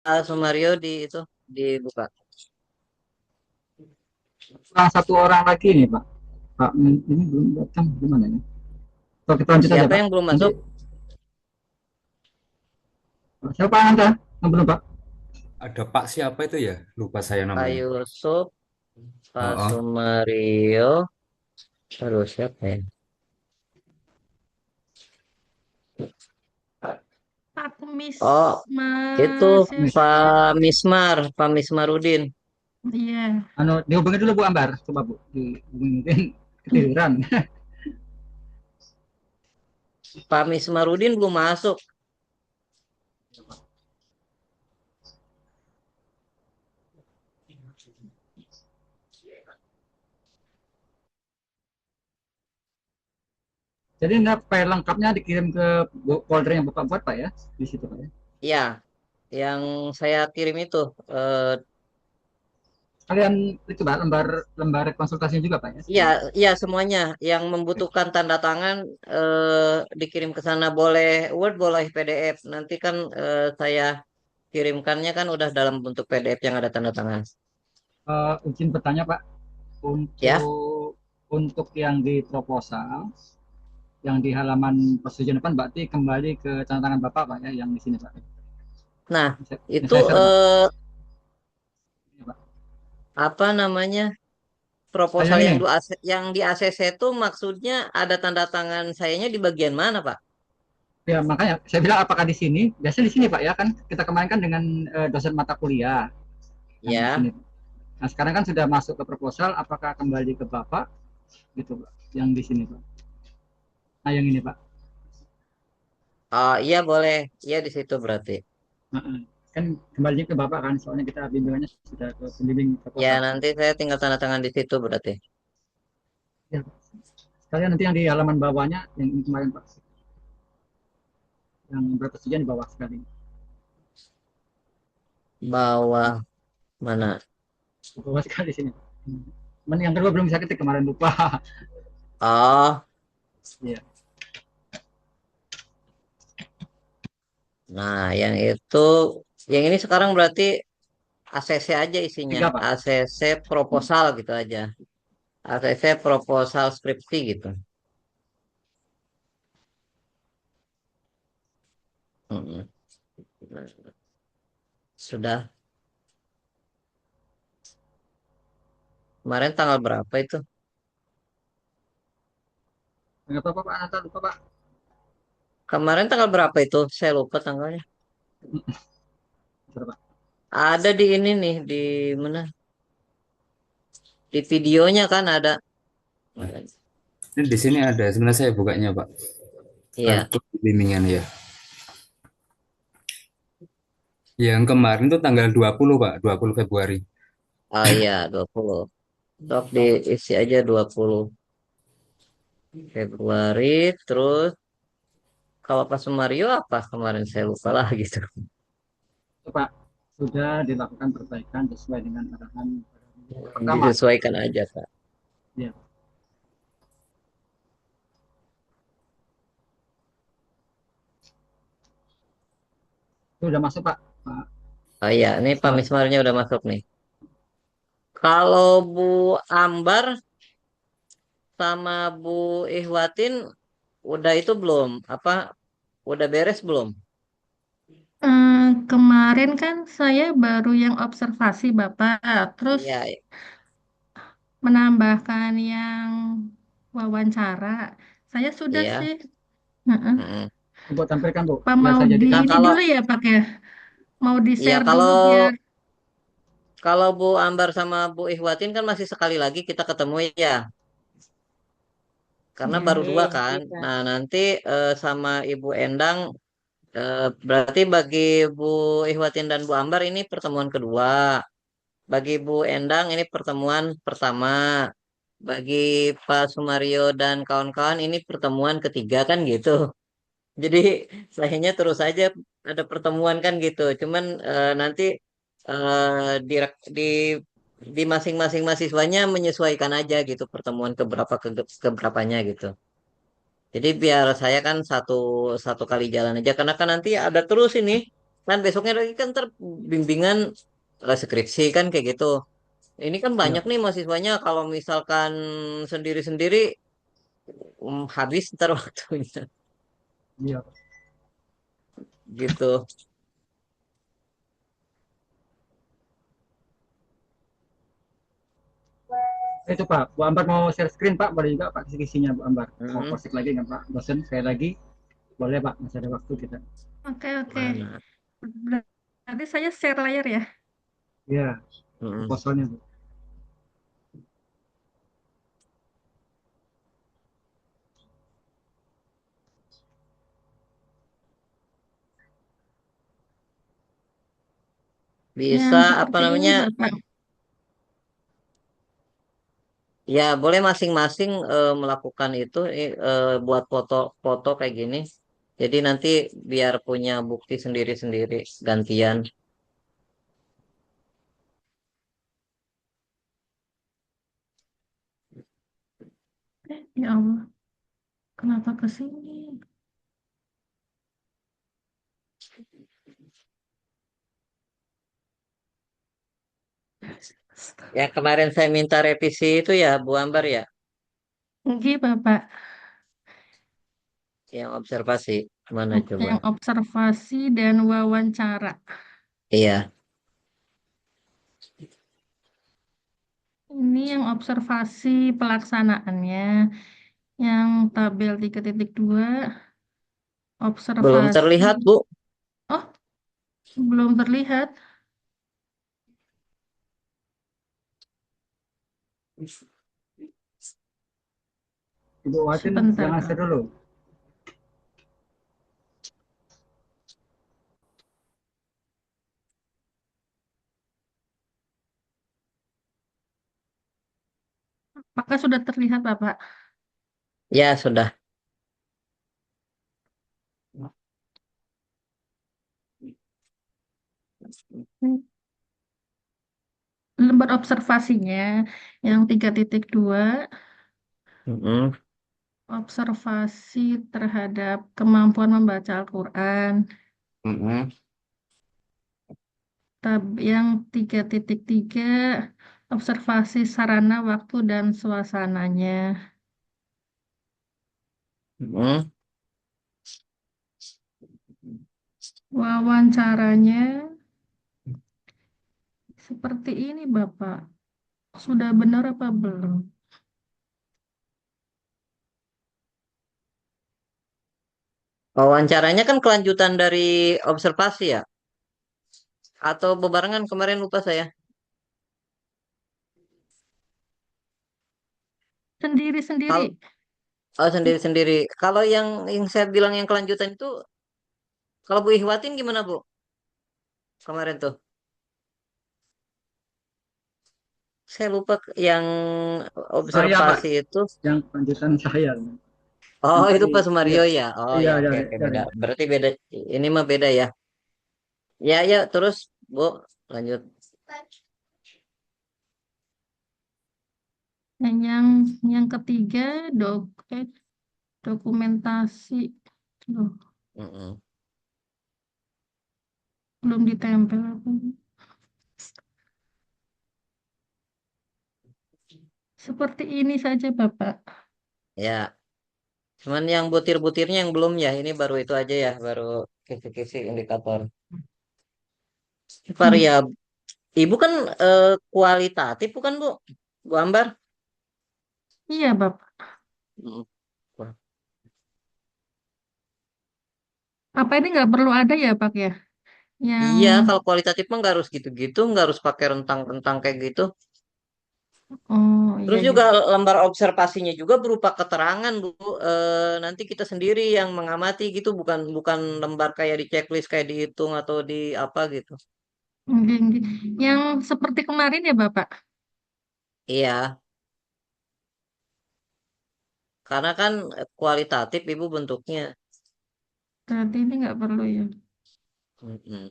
Sumario di itu dibuka. Satu orang lagi nih Pak. Pak, ini belum datang gimana ya? Kalau kita lanjut aja Siapa Pak. yang belum Nanti masuk? siapa Anda? Yang belum Pak? Ada Pak siapa itu ya? Lupa saya Pak namanya. Yusuf, Oh, Pak oh. Sumario, terus siapa ya? Pak Kumis Oh, itu siapa ya? Pak Mismar, Pak Mismarudin. Iya. Anu, dihubungi dulu Bu Ambar, coba Bu. Dihubungi mungkin ketiduran. Pak Mismarudin belum masuk. Jadi enggak file lengkapnya dikirim ke folder yang Bapak buat Pak ya? Di situ Pak ya. Ya, yang saya kirim itu. eh, Kalian itu Pak, lembar lembar konsultasinya juga Pak ya? Iya, iya semuanya yang membutuhkan tanda tangan dikirim ke sana boleh Word, boleh PDF. Nanti kan saya kirimkannya kan udah dalam bentuk PDF yang ada tanda tangan. Izin bertanya Pak, Ya. untuk yang di proposal, yang di halaman persetujuan depan berarti kembali ke tanda tangan Bapak Pak ya, yang di sini Pak. Nah, Yang itu saya share Pak. Ini, Pak. apa namanya? Ah, Proposal yang yang ini. di ACC itu maksudnya ada tanda tangan sayanya di bagian mana, Pak? Ya makanya saya bilang apakah di sini? Biasanya di sini Pak ya kan kita kemarin kan dengan dosen mata kuliah yang di sini. Ya. Nah sekarang kan sudah masuk ke proposal, apakah kembali ke Bapak gitu Pak? Yang di sini Pak. Nah yang ini Pak. Oh, iya boleh. Iya di situ berarti. Kan kembali ke Bapak kan, soalnya kita bimbingannya sudah ke pembimbing Ya, proposal. nanti saya tinggal tanda tangan di situ berarti. Ya, sekalian nanti yang di halaman bawahnya yang ini kemarin Pak, yang berpersetujuan di bawah sekali. Bawah mana? Di bawah sekali di sini. Cuman yang kedua belum bisa ketik kemarin lupa. Oh, Iya. nah yang itu, yang ini sekarang berarti ACC aja isinya. Tiga Pak. ACC proposal gitu aja. ACC proposal skripsi gitu. Mm-mm. Sudah. Kemarin tanggal berapa itu? Enggak apa-apa Pak, Nata lupa Pak. Kemarin tanggal berapa itu? Saya lupa tanggalnya. Bentar, Pak. Ada di ini nih, di mana? Di videonya kan ada. Ini di sini ada. Sebenarnya saya bukanya Pak. Iya. Kartu bimbingan ya. Yang kemarin tuh tanggal 20 Pak, 20 Februari. Oh iya, 20. Sok diisi aja 20 Februari. Terus kalau pas Sumario apa kemarin saya lupa lah gitu. Itu, Pak, sudah dilakukan perbaikan sesuai dengan arahan pertama. Disesuaikan aja, Pak. Ya, itu sudah masuk Pak. Pak, Oh iya, ini Pak Pak. Mismarnya udah masuk nih. Kalau Bu Ambar sama Bu Ihwatin udah itu belum? Apa udah beres belum? Kemarin kan saya baru yang observasi Bapak, terus Iya, menambahkan yang wawancara. Saya sudah iya. sih. Heeh. Mm. Buat tampilkan Bu, Apa biar mau saya di jadikan. Nah, ini kalau dulu ya Pak ya? Mau di ya share dulu kalau biar. kalau Bu Ambar sama Bu Ihwatin kan masih sekali lagi kita ketemu ya, karena Iya. baru dua kan. Nah, nanti sama Ibu Endang berarti bagi Bu Ihwatin dan Bu Ambar ini pertemuan kedua. Bagi Bu Endang ini pertemuan pertama. Bagi Pak Sumario dan kawan-kawan ini pertemuan ketiga kan gitu. Jadi sayanya terus aja ada pertemuan kan gitu. Cuman nanti di di masing-masing mahasiswanya menyesuaikan aja gitu pertemuan ke berapanya gitu. Jadi biar saya kan satu satu kali jalan aja karena kan nanti ada terus ini. Kan besoknya lagi kan ntar bimbingan skripsi kan kayak gitu. Ini kan banyak Ya, nih mahasiswanya kalau misalkan sendiri-sendiri habis ntar waktunya iya. gitu. Itu Pak, Bu Ambar mau share screen Pak, boleh juga Pak kisi-kisinya Bu Ambar. Mau Hmm, posting lagi nggak Pak? Dosen sekali lagi, boleh Pak, masih ada waktu kita. Oke, oke. mana? Berarti saya share layar ya. Iya, Hmm. proposalnya Bu. Bisa Yang apa seperti ini namanya? Bapak. Ya boleh masing-masing melakukan itu buat foto-foto kayak gini. Jadi nanti biar punya bukti sendiri-sendiri gantian. Ya Allah, kenapa ke sini? Ya kemarin saya minta revisi itu ya Bu Ambar ya, Oke, Bapak. yang observasi. Mana coba? Yang observasi dan wawancara. Iya. Ini yang observasi pelaksanaannya. Yang tabel 3.2 Belum observasi. terlihat Bu. Oh, belum terlihat. Ibu Watin Sebentar, jangan share Bapak. dulu. Apakah sudah terlihat, Bapak? Ya sudah. Lembar observasinya yang 3.2 Mm-mm. observasi terhadap kemampuan membaca Al-Quran. Mm-mm. Yang 3.3 observasi sarana, waktu, dan suasananya. Mm-mm. Wawancaranya seperti ini, Bapak. Sudah benar apa belum? Wawancaranya kan kelanjutan dari observasi ya? Atau bebarengan kemarin lupa saya. Sendiri-sendiri. Kalau sendiri-sendiri. Kalau yang saya bilang yang kelanjutan itu, kalau Bu Ihwatin gimana Bu? Kemarin tuh. Saya lupa yang Saya Pak, observasi itu. yang lanjutan saya. Oh, Yang itu tadi, Pak iya, Sumario ya. Oh iya, ya, iya, oke iya, oke iya, beda. iya. Berarti beda. Ini mah beda ya. Ya ya, terus Bu lanjut. Dan yang ketiga dokumentasi. Loh, Mm-mm. belum ditempel apa? Seperti ini saja, Bapak. Ya, cuman yang butir-butirnya yang belum ya. Ini baru itu aja ya, baru kisi-kisi indikator. Hmm, Variabel. Ibu kan kualitatif bukan Bu? Bu Ambar? iya, Bapak. Mm. Apa ini nggak perlu ada ya, Pak ya? Yang, Iya, kalau kualitatif mah nggak harus gitu-gitu, nggak harus pakai rentang-rentang kayak gitu. oh iya, Terus iya. juga lembar observasinya juga berupa keterangan, Bu. Nanti kita sendiri yang mengamati gitu, bukan bukan lembar kayak di checklist kayak dihitung atau di apa gitu. Yang seperti kemarin ya, Bapak. Iya, karena kan kualitatif Ibu bentuknya. Berarti ini nggak perlu ya. Mm-mm.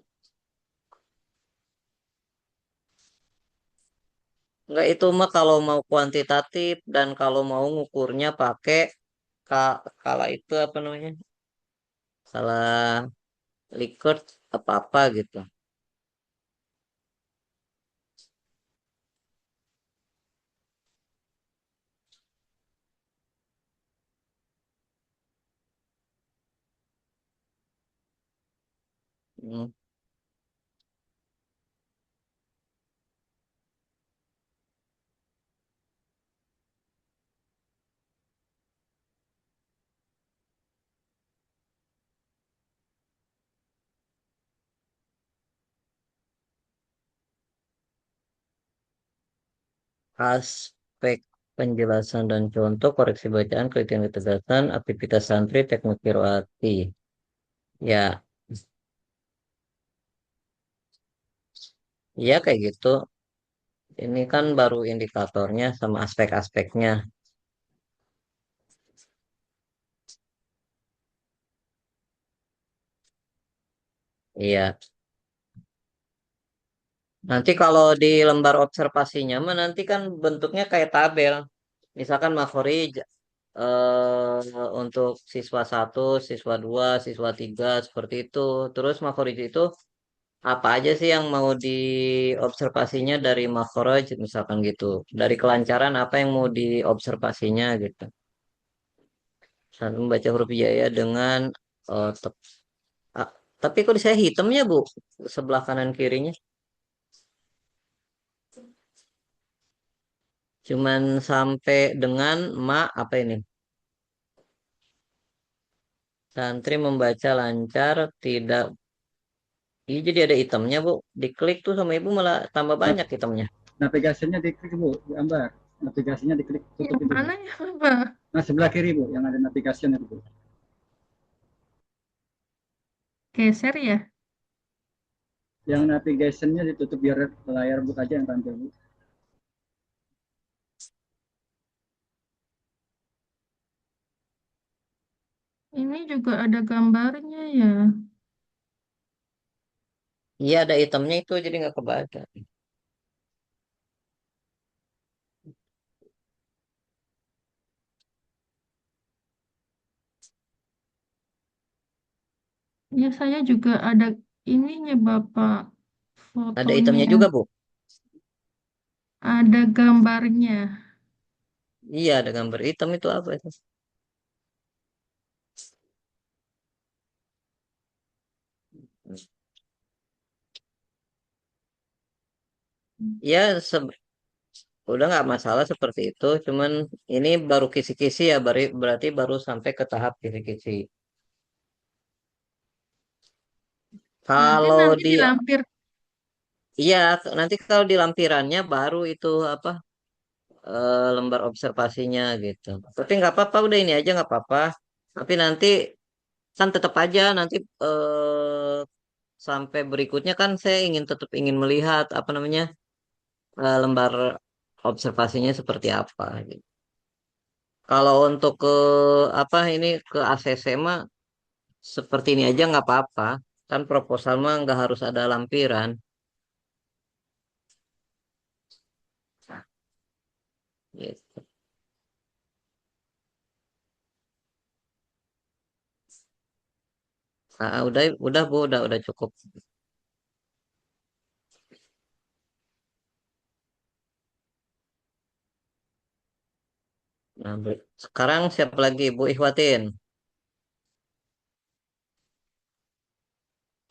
Enggak itu mah kalau mau kuantitatif dan kalau mau ngukurnya pakai kala itu apa namanya? Salah Likert. apa-apa gitu. Hmm. Aspek penjelasan dan contoh, koreksi bacaan, kriteria ketegasan, aktivitas santri, teknik qiraati. Ya, iya kayak gitu. Ini kan baru indikatornya sama aspek-aspeknya. Iya. Nanti kalau di lembar observasinya mah nanti kan bentuknya kayak tabel. Misalkan Makhrij untuk siswa satu, siswa 2, siswa 3 seperti itu. Terus Makhrij itu apa aja sih yang mau diobservasinya dari Makhraj misalkan gitu. Dari kelancaran apa yang mau diobservasinya gitu. Saat membaca huruf hijaiyah dengan eh, tep- ah, tapi kok saya hitamnya Bu sebelah kanan kirinya. Cuman sampai dengan ma apa ini? Santri membaca lancar, tidak. Iya jadi ada itemnya Bu. Diklik tuh sama Ibu malah tambah banyak itemnya. Navigasinya diklik Bu, diambar. Navigasinya diklik tutup Yang itu Bu. mana ya Bapak? Nah sebelah kiri Bu, yang ada navigasinya itu Bu. Geser ya? Yang navigationnya ditutup biar layar Bu aja yang tampil Bu. Ini juga ada gambarnya ya. Iya ada itemnya itu jadi nggak kebaca. Ya saya juga ada ininya Bapak. Ada itemnya Fotonya. juga Bu. Ada gambarnya. Iya ada gambar item itu apa itu? Ya, udah nggak masalah seperti itu. Cuman ini baru kisi-kisi ya, berarti baru sampai ke tahap kisi-kisi. Nanti Kalau nanti di, dilampir. iya nanti kalau di lampirannya baru itu apa lembar observasinya gitu. Tapi nggak apa-apa, udah ini aja nggak apa-apa. Tapi nanti kan tetap aja nanti sampai berikutnya kan saya tetap ingin melihat apa namanya lembar observasinya seperti apa gitu. Kalau untuk ke apa ini ke ACC mah seperti ini aja nggak apa-apa. Kan proposal mah nggak harus ada lampiran. Gitu. Nah, udah Bu, udah cukup. Nah, sekarang siapa lagi Bu Ikhwatin?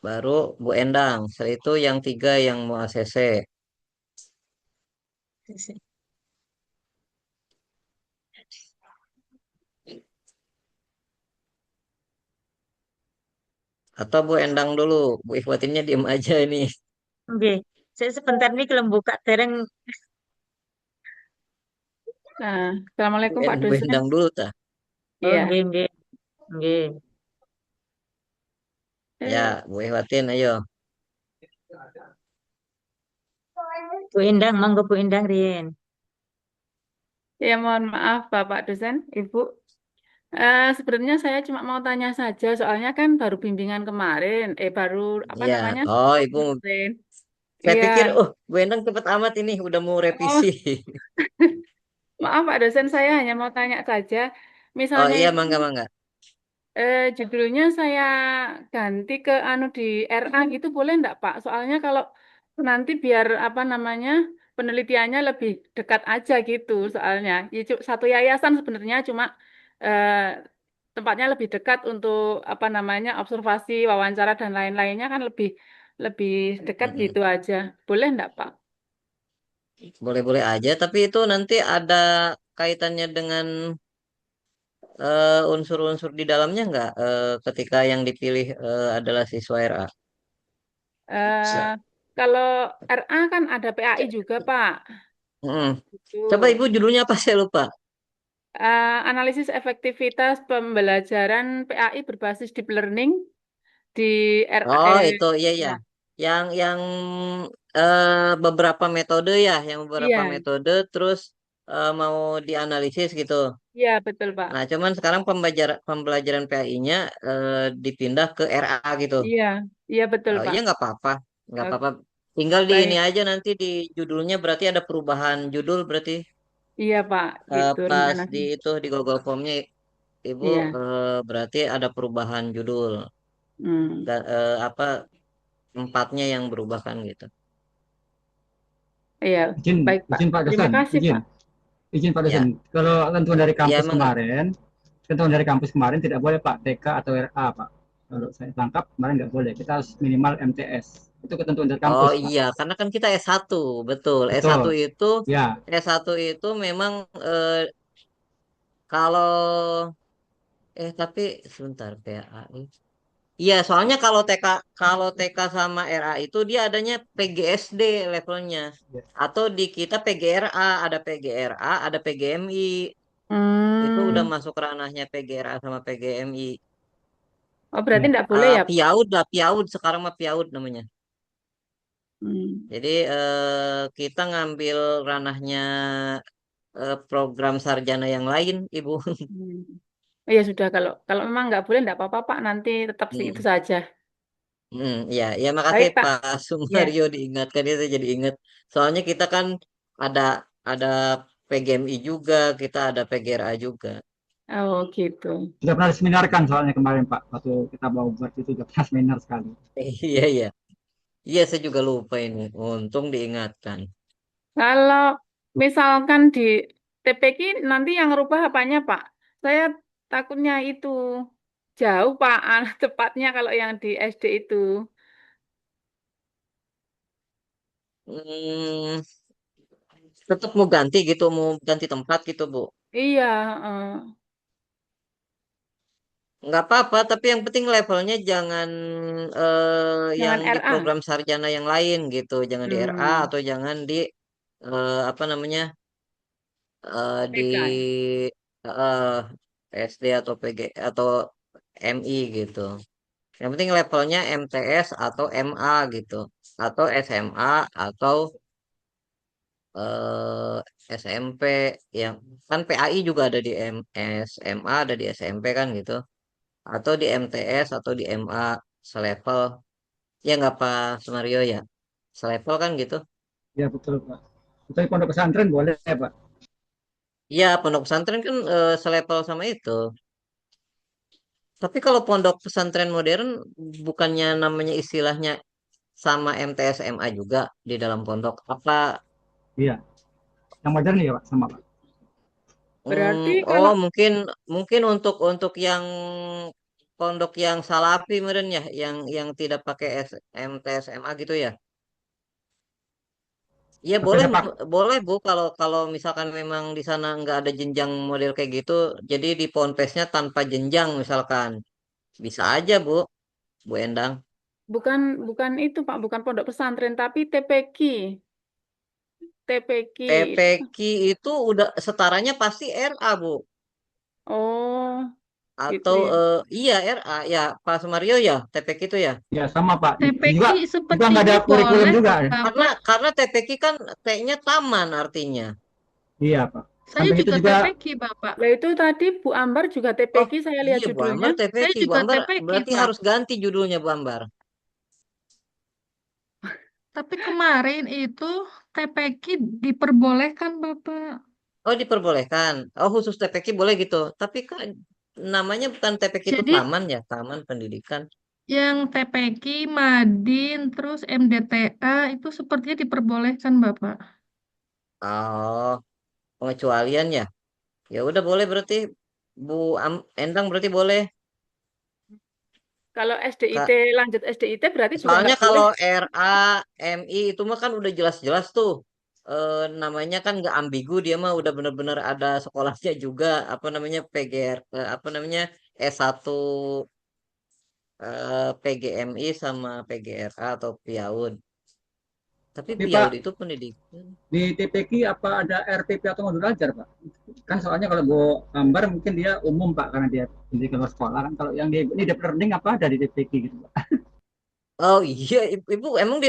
Baru Bu Endang. Setelah itu yang tiga yang mau ACC. Atau Bu Endang dulu. Bu Ikhwatinnya diem aja ini. Oke, saya sebentar nih kalau buka dereng. Nah, Assalamualaikum Pak Bu dosen. Endang dulu ta. Oh, Iya. nggih, nggih, nggih. Ya, Eh, Bu Ikhwatin ayo. Bu Endang, monggo Bu Endang Rien. ya mohon maaf Bapak dosen, Ibu. Sebenarnya saya cuma mau tanya saja, soalnya kan baru bimbingan kemarin, baru apa Ya, namanya oh stop Ibu. kemarin. Saya Iya. pikir, oh Bu Endang cepet amat ini udah mau revisi. Oh, maaf Pak dosen, saya hanya mau tanya saja. Oh Misalnya iya, itu mangga mangga. Judulnya saya ganti ke anu di RA gitu boleh enggak Pak? Soalnya kalau nanti biar apa namanya penelitiannya lebih dekat aja gitu soalnya. Ya, satu yayasan sebenarnya cuma eh, tempatnya lebih dekat untuk apa namanya observasi, wawancara dan lain-lainnya kan lebih lebih dekat Mm-mm. gitu aja. Boleh enggak Pak? Boleh-boleh aja, tapi itu nanti ada kaitannya dengan unsur-unsur di dalamnya nggak ketika yang dipilih adalah siswa RA? Eh, Kalau RA kan ada PAI juga Pak. Mm-mm. Coba Itu. Ibu judulnya apa saya lupa. Analisis efektivitas pembelajaran PAI berbasis deep learning di Oh, RAE. itu iya ya. Ya, Yang beberapa metode ya, yang beberapa iya, metode terus mau dianalisis gitu. iya betul Pak. Nah, cuman sekarang pembelajaran PAI-nya dipindah ke RA gitu. Iya, iya betul Oh, Pak. iya nggak apa-apa, nggak Eh, apa-apa. Tinggal di ini Baik, aja nanti di judulnya berarti ada perubahan judul berarti iya Pak, gitu pas rencana. di itu di Google Form-nya Ibu Iya, berarti ada perubahan judul. hmm. Apa tempatnya yang berubah kan gitu. Iya, Izin, baik Pak. izin Pak Terima dosen, kasih izin, Pak. izin Pak dosen. Ya, Kalau tentuan dari ya kampus emang. kemarin, ketentuan dari kampus kemarin tidak boleh Pak TK atau RA Pak. Kalau saya tangkap kemarin nggak boleh. Kita harus minimal MTS. Itu ketentuan dari Oh kampus Pak. iya, karena kan kita S1, betul. S1 Betul. itu Ya, S1 itu memang kalau tapi sebentar PAI. Iya, soalnya kalau TK sama RA itu dia adanya PGSD levelnya. ya. Atau di kita PGRA, ada PGRA, ada PGMI. Itu udah Hmm. masuk ranahnya PGRA sama PGMI. Oh, berarti Ya. tidak boleh ya Pak? PIAUD lah, PIAUD sekarang mah PIAUD namanya. Hmm. Jadi kita ngambil ranahnya program sarjana yang lain, Ibu. Hmm. Oh, ya sudah kalau kalau memang nggak boleh nggak apa-apa Pak. Nanti tetap itu Hmm. saja. Ya, ya makasih Baik Pak. Pak Ya. Sumario diingatkan itu jadi ingat. Soalnya kita kan ada ada PGMI juga, kita ada PGRA juga. Oh gitu. Sudah pernah diseminarkan soalnya kemarin Pak. Waktu kita mau buat itu sudah pernah seminar sekali. Iya, iya. Iya, saya juga lupa ini. Untung diingatkan. Kalau misalkan di TPK nanti yang rubah apanya, Pak? Saya takutnya itu jauh, Pak, tepatnya kalau yang di SD itu. Hmm, tetap mau ganti gitu, mau ganti tempat gitu, Bu. Iya, Nggak apa-apa, tapi yang penting levelnya jangan yang jangan di RA. program sarjana yang lain gitu. Jangan di RA Hmm, atau jangan di apa namanya di PK. eh, SD atau PG atau MI gitu. Yang penting levelnya MTS atau MA gitu. Atau SMA atau eh, SMP yang kan PAI juga ada di SMA, ada di SMP kan gitu. Atau di MTS atau di MA selevel. Ya nggak Pak Sumario ya? Selevel kan gitu. Ya betul Pak. Tapi pondok pesantren boleh Pak. Iya, pondok pesantren kan selevel sama itu. Tapi kalau pondok pesantren modern bukannya namanya istilahnya sama MTS MA juga di dalam pondok. Apa Iya. Yang modern ya Pak sama Pak. Berarti oh kalau mungkin mungkin untuk yang pondok yang salafi meren ya, yang tidak pakai MTS MA gitu ya. Iya boleh Berbeda Pak. boleh Bu kalau kalau misalkan memang di sana nggak ada jenjang model kayak gitu, jadi di ponpesnya tanpa jenjang misalkan. Bisa aja Bu Endang. bukan bukan itu, Pak, bukan pondok pesantren, tapi TPQ. TPQ. TPQ itu udah setaranya pasti RA Bu. Oh, gitu Atau ya. iya RA ya Pak Sumario ya TPQ itu ya. Ya sama Pak. TPQ Juga nggak ada sepertinya kurikulum boleh, juga. Karena Bapak. karena TPQ kan T-nya taman artinya. Iya Pak. Saya Samping itu juga juga TPQ, Bapak. Lah itu tadi Bu Ambar juga Oh TPQ, saya lihat iya Bu judulnya. Ambar Saya TPQ. Bu juga Ambar TPQ, berarti Pak. harus ganti judulnya Bu Ambar. Tapi kemarin itu TPQ diperbolehkan, Bapak. Oh diperbolehkan. Oh khusus TPQ boleh gitu. Tapi kan namanya bukan TPK itu Jadi taman ya, taman pendidikan. yang TPQ, Madin, terus MDTA itu sepertinya diperbolehkan, Bapak. Oh, pengecualian ya. Ya udah boleh berarti Bu Endang berarti boleh. Kalau SDIT Kak, lanjut SDIT berarti juga soalnya nggak boleh. kalau RA, MI itu mah kan udah jelas-jelas tuh. Namanya kan nggak ambigu, dia mah udah bener-bener ada sekolahnya juga, apa namanya PGR, apa namanya S1 PGMI sama PGRA atau PIAUD. Tapi Tapi PIAUD Pak, itu pendidikan. di TPQ apa ada RPP atau modul ajar Pak? Kan soalnya kalau Bu Ambar mungkin dia umum Pak karena dia pendidikan luar sekolah kan. Kalau yang ini deep learning apa ada di TPQ gitu Pak? Oh iya, Ibu emang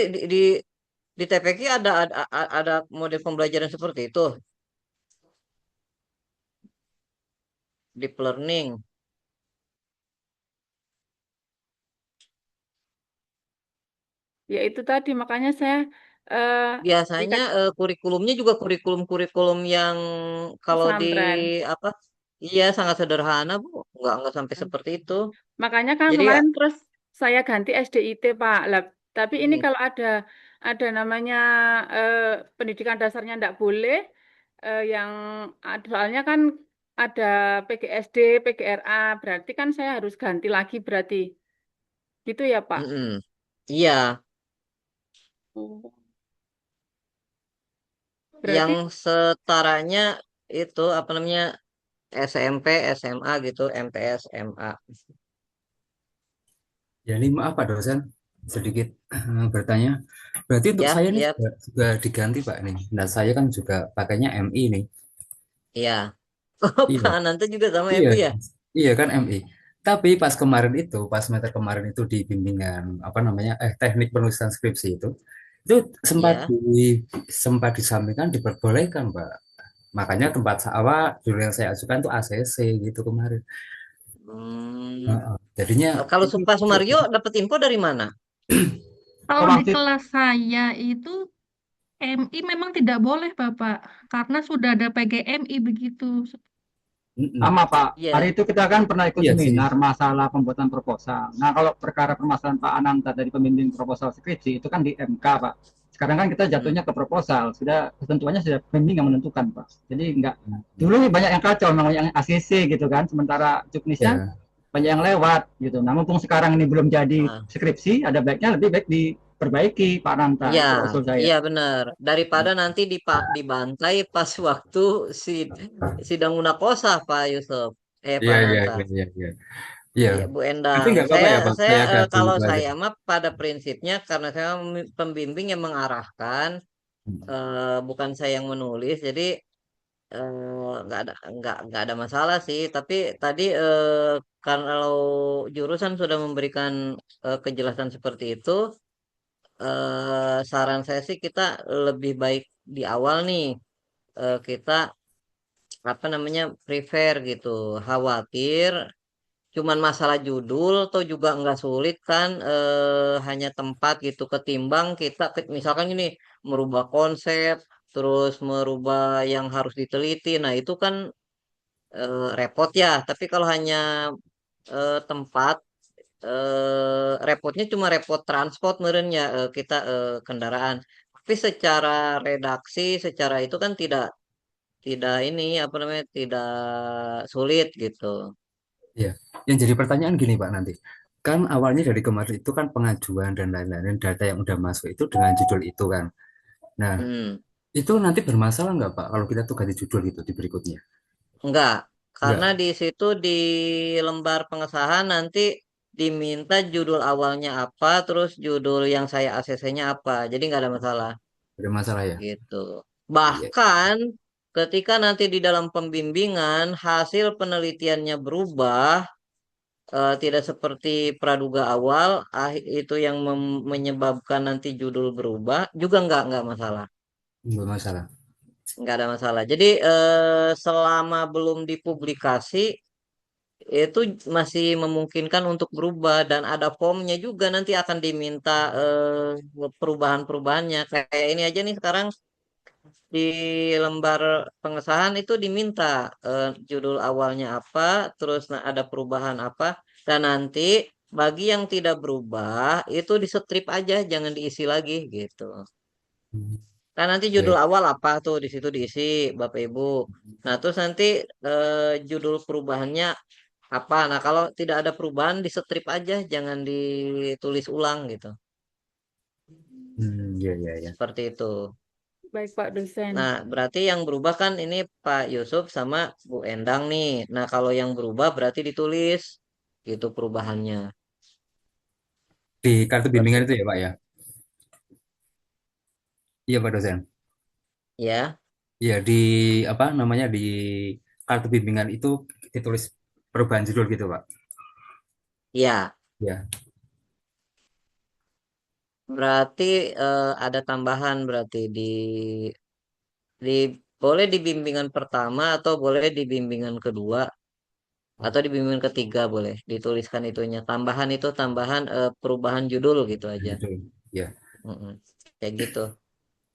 di TPQ ada model pembelajaran seperti itu, deep learning. Ya itu tadi makanya saya eh, Biasanya ikat kurikulumnya juga kurikulum-kurikulum yang kalau di pesantren. apa? Iya sangat sederhana Bu, nggak sampai seperti itu. Makanya kan Jadi ya, kemarin terus saya ganti SDIT Pak. Lah, tapi ini hmm, kalau ada namanya eh, pendidikan dasarnya ndak boleh, yang soalnya kan ada PGSD, PGRA, berarti kan saya harus ganti lagi berarti. Gitu ya Pak. mm-mm. Iya, Oh. yang Berarti setaranya itu apa namanya SMP, SMA gitu, MTS, MA. Ya ini maaf Pak dosen, sedikit bertanya. Berarti untuk Ya, saya ini ya, juga diganti Pak nih. Nah saya kan juga pakainya MI nih. iya. Oh, Iya, Pak Ananta juga sama iya, MI ya? iya kan MI. Tapi pas kemarin itu, pas semester kemarin itu di bimbingan apa namanya, teknik penulisan skripsi itu sempat Iya. sempat disampaikan diperbolehkan Pak. Makanya tempat awal judul yang saya ajukan tuh ACC gitu kemarin. Hmm. Heeh. Jadinya Kalau ini Pak Sumaryo dapat info dari mana? Oh Kalau di waktu kelas saya itu MI memang tidak boleh, Bapak, karena sudah ada PGMI begitu. mm-mm. sama Pak, hari Iya. itu kita kan pernah ikut Iya sih. seminar masalah pembuatan proposal. Nah kalau perkara permasalahan Pak Ananta dari pembimbing proposal skripsi itu kan di MK Pak. Sekarang kan kita Hmm. jatuhnya ke proposal, sudah ketentuannya sudah pembimbing yang menentukan Pak. Jadi enggak, Mm-mm. dulu banyak yang kacau, namanya yang ACC gitu kan, sementara juknisnya Ya, banyak yang lewat gitu. Nah mumpung sekarang ini belum jadi Nah, skripsi, ada baiknya lebih baik diperbaiki Pak Ananta, iya, itu usul saya. iya benar. Daripada nanti dibantai pas waktu si sidang unakosa Pak Yusuf, iya, Pak iya, Nanta. iya, iya, iya. Iya. Iya, Bu Tapi Endang. nggak apa-apa Saya ya Pak, saya saya ganti kalau itu aja. saya mah pada prinsipnya karena saya pembimbing yang mengarahkan, bukan saya yang menulis. Jadi nggak ada masalah sih. Tapi tadi kalau jurusan sudah memberikan kejelasan seperti itu, saran saya sih kita lebih baik di awal nih kita apa namanya prefer gitu. Khawatir cuman masalah judul atau juga nggak sulit kan hanya tempat gitu ketimbang kita misalkan gini merubah konsep terus merubah yang harus diteliti. Nah itu kan repot ya. Tapi kalau hanya tempat repotnya cuma repot transport merenya kita kendaraan. Tapi secara redaksi, secara itu kan tidak ini apa namanya tidak sulit gitu. Iya. Yang jadi pertanyaan gini Pak nanti. Kan awalnya dari kemarin itu kan pengajuan dan lain-lain dan data yang udah masuk itu dengan judul itu kan. Nah, Hmm. itu nanti bermasalah nggak Pak kalau kita tuh ganti judul itu di berikutnya? Enggak, karena Enggak, di situ di lembar pengesahan nanti diminta judul awalnya apa, terus judul yang saya ACC-nya apa. Jadi nggak ada masalah bermasalah ya. gitu. Iya. Bahkan ketika nanti di dalam pembimbingan hasil penelitiannya berubah, tidak seperti praduga awal, itu yang menyebabkan nanti judul berubah, juga nggak masalah. Bermasalah. Nggak ada masalah. Jadi selama belum dipublikasi itu masih memungkinkan untuk berubah dan ada formnya juga nanti akan diminta perubahan-perubahannya. Kayak ini aja nih sekarang di lembar pengesahan itu diminta judul awalnya apa, terus ada perubahan apa, dan nanti bagi yang tidak berubah itu di-strip aja, jangan diisi lagi gitu. Hmm, Kan nanti ya, judul awal apa tuh di situ diisi Bapak Ibu. Nah, terus nanti judul perubahannya apa. Nah, kalau tidak ada perubahan di-strip aja, jangan ditulis ulang gitu. ya, ya, ya. Seperti itu. Baik Pak dosen. Nah, berarti yang berubah kan ini Pak Yusuf sama Bu Endang nih. Nah, kalau yang berubah berarti ditulis gitu perubahannya. Di kartu bimbingan Seperti itu ya Pak ya? Iya Pak dosen. ya. Iya di apa namanya di kartu bimbingan itu ditulis perubahan judul gitu Pak. Ya, Ya. berarti ada tambahan berarti di boleh di bimbingan pertama atau boleh di bimbingan kedua atau di bimbingan ketiga boleh dituliskan itunya. Tambahan itu tambahan perubahan judul gitu aja. Judul. Ya. Mm-mm. Kayak gitu.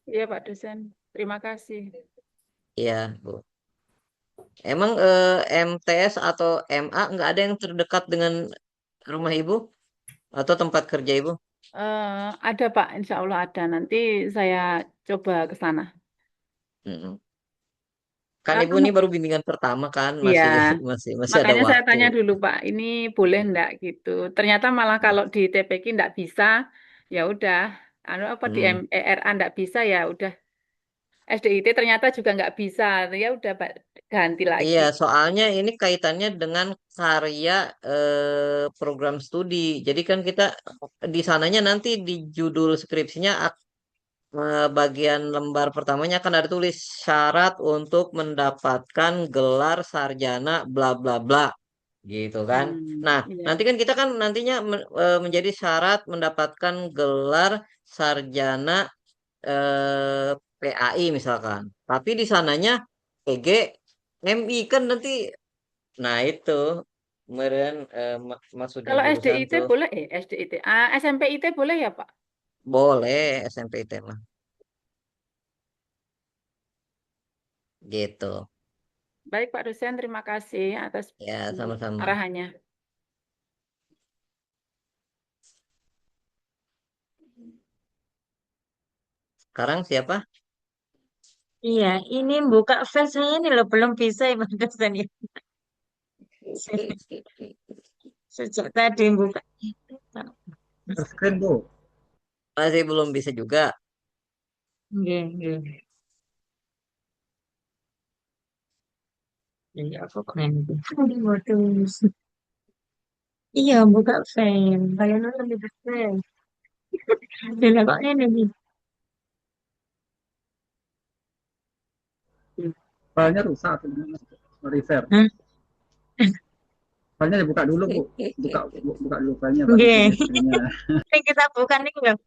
Iya Pak dosen. Terima kasih. Iya, Bu. Emang MTS atau MA nggak ada yang terdekat dengan rumah Ibu atau tempat kerja Ibu? Ada Pak, Insya Allah ada. Nanti saya coba ke sana. Mm-mm. Kan Ibu ini Kamu, baru bimbingan pertama kan, iya. masih masih ada Makanya saya waktu. tanya dulu Pak, ini boleh enggak gitu. Ternyata malah kalau di TPQ enggak bisa, ya udah. Anu apa di Hmm. ERA enggak bisa ya udah. SDIT ternyata juga enggak bisa. Ya udah Pak, ganti lagi. Iya, soalnya ini kaitannya dengan karya program studi. Jadi kan kita di sananya nanti di judul skripsinya bagian lembar pertamanya akan ada tulis syarat untuk mendapatkan gelar sarjana bla bla bla gitu kan. Nah, nanti Iya. kan kita kan nantinya menjadi syarat mendapatkan gelar sarjana PAI misalkan. Tapi di sananya PG MI kan nanti. Nah, itu kemarin maksudnya Kalau jurusan SDIT tuh boleh SDIT. SMPIT boleh ya Pak? boleh SMP IT mah gitu. Baik Pak dosen, terima kasih atas Ya, sama-sama. arahannya. Sekarang siapa? Iya, ini buka file saya ini loh belum bisa ya Pak dosen ya. Sejak tadi buka. Screen Bu. Masih belum bisa juga. Nggih, nggih. Iya, aku keren. Waduh. Iya, buka file. Kalian lebih file. Bila kok ini nih. Filenya rusak atau gimana? Refer. Hah? Filenya dibuka dulu Bu. Buka dulu filenya baru Nggih. share screen-nya. Ini kita bukan nih loh.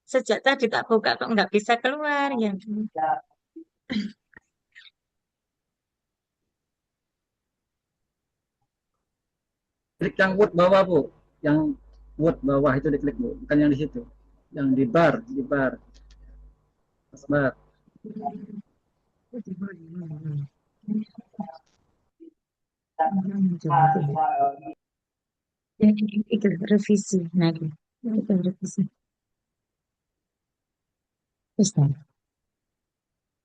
Sejak tadi tak buka kok nggak bisa keluar ya. Klik yang Word bawah Bu. Yang Word bawah itu diklik Bu. Bukan yang di situ. Yang di bar. Pas bar. Itu revisi lagi. Itu revisi. Terus dah.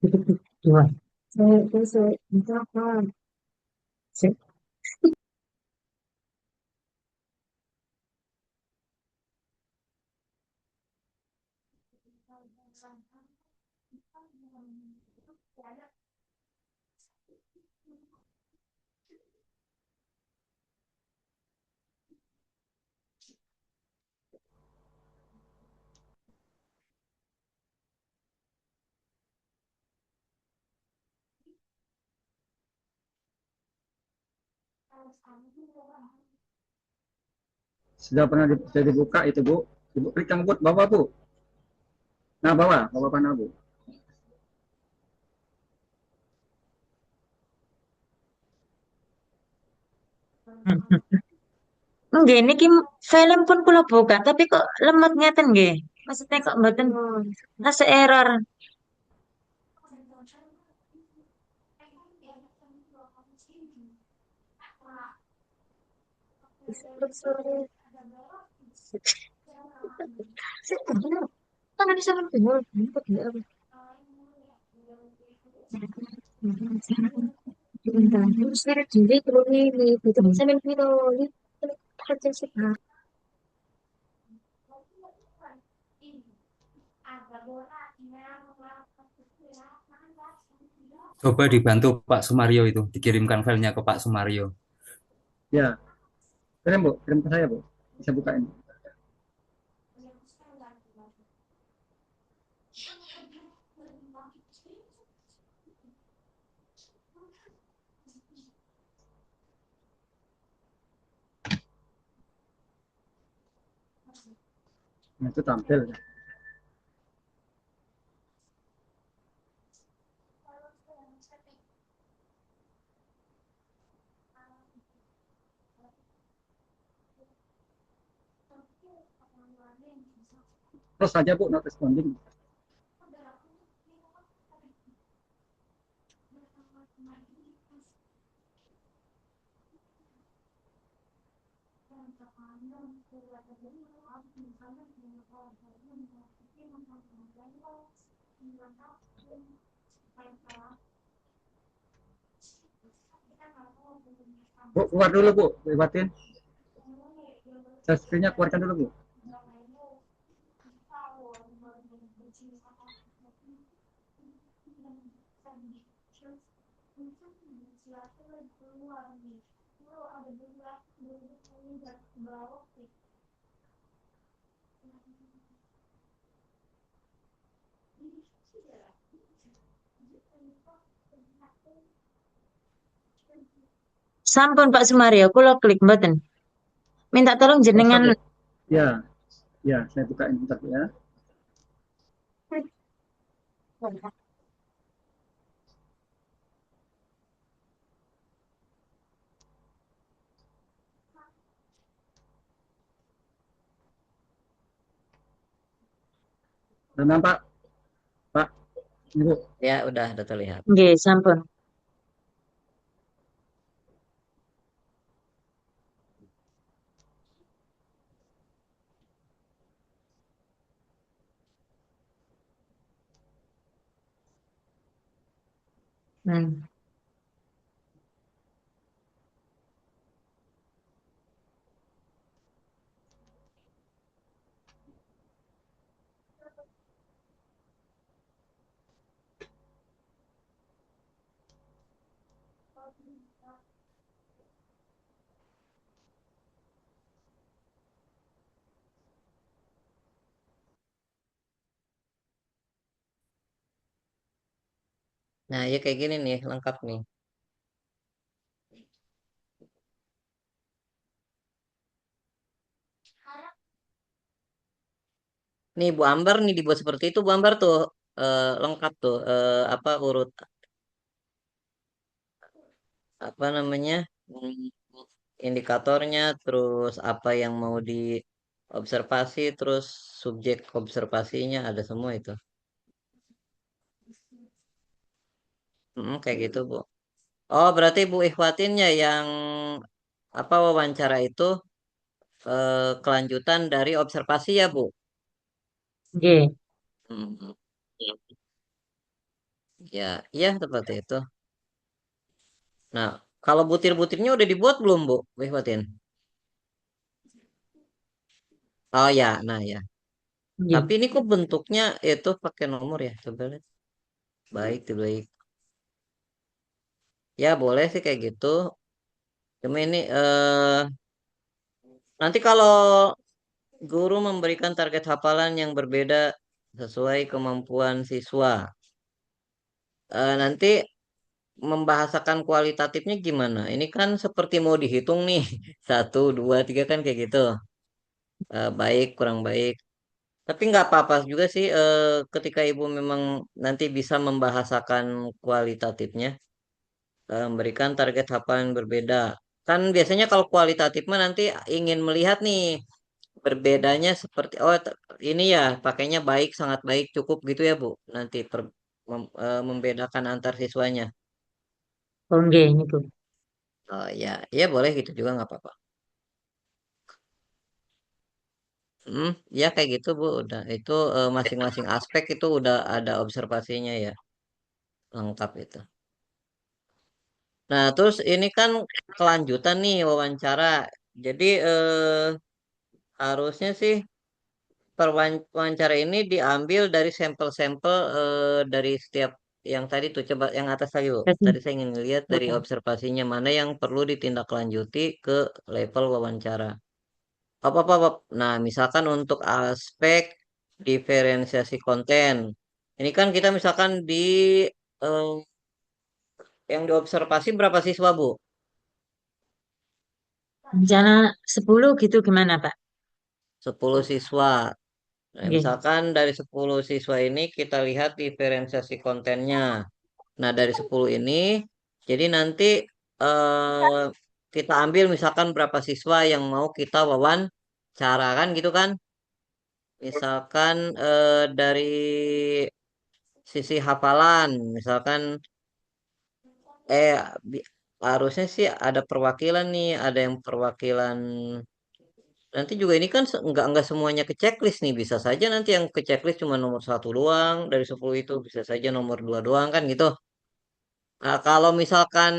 Itu dua. Itu apa? Sudah dibuka itu Bu. Ibu klik yang Word bawah Bu. Nah bawah panah Bu. Nggih, niki film pun kula buka, tapi kok lemot ngeten nggih. Maksudnya kok mboten masuk error. Tangan sama dulu. Terus sekarang diri terus ini, itu sambil video ini kerja sih. Coba dibantu Pak Sumaryo itu, dikirimkan filenya ke Pak Sumaryo. Ya, kirim Bu, kirim ke saya Bu. Bisa bukain. Nah, itu tampil. Terus saja Bu, not responding. Bu, keluar dulu Bu, lewatin. Saya screen-nya keluarkan dulu Bu. Sampun Pak Sumaryo, kula klik button. Minta tolong Oh, stop jenengan. Bu. Ya, ya, saya bukain bentar ya. Udah nampak, Pak? Ini Bu. Ya, udah terlihat. Nggih, sampun. Hmm. Nah, ya kayak gini nih, lengkap nih. Nih Bu Ambar nih dibuat seperti itu Bu Ambar tuh lengkap tuh apa urut apa namanya hmm, indikatornya, terus apa yang mau diobservasi, terus subjek observasinya ada semua itu. Kayak gitu Bu. Oh berarti Bu Ikhwatinnya yang apa wawancara itu kelanjutan dari observasi ya Bu? Nggih. Hmm, ya, iya seperti itu. Nah, kalau butir-butirnya udah dibuat belum Bu Ikhwatin? Oh ya, nah ya. Nggih. Tapi ini kok bentuknya itu pakai nomor ya? Coba lihat. Baik, tuh baik. Ya boleh sih kayak gitu. Cuma ini nanti kalau guru memberikan target hafalan yang berbeda sesuai kemampuan siswa, nanti membahasakan kualitatifnya gimana? Ini kan seperti mau dihitung nih, satu, dua, tiga kan kayak gitu. Baik, kurang baik. Tapi nggak apa-apa juga sih ketika ibu memang nanti bisa membahasakan kualitatifnya. Memberikan target hafalan berbeda. Kan biasanya kalau kualitatif mah nanti ingin melihat nih berbedanya seperti ini ya pakainya baik, sangat baik, cukup gitu ya Bu. Nanti membedakan antar siswanya. Oh, nggih niku. Oh ya, ya boleh gitu juga nggak apa-apa. Ya kayak gitu Bu, udah itu masing-masing aspek itu udah ada observasinya ya, lengkap itu. Nah, terus ini kan kelanjutan nih wawancara. Jadi harusnya sih wawancara ini diambil dari sampel-sampel dari setiap yang tadi tuh coba yang atas lagi Bu. Tadi saya ingin lihat dari observasinya mana yang perlu ditindaklanjuti ke level wawancara. Apa. Nah, misalkan untuk aspek diferensiasi konten. Ini kan kita misalkan eh, yang diobservasi berapa siswa, Bu? Rencana 10 gitu gimana, Pak? 10 siswa. Nah, Nggih. misalkan dari 10 siswa ini kita lihat diferensiasi kontennya. Nah, dari 10 ini, jadi nanti eh, kita ambil misalkan berapa siswa yang mau kita wawancara kan gitu kan? Misalkan dari sisi hafalan, misalkan eh bi- harusnya sih ada perwakilan nih, ada yang perwakilan. Nanti juga ini kan nggak semuanya ke checklist nih, bisa saja nanti yang ke checklist cuma nomor satu doang dari 10 itu, bisa saja nomor dua doang kan gitu. Nah, kalau misalkan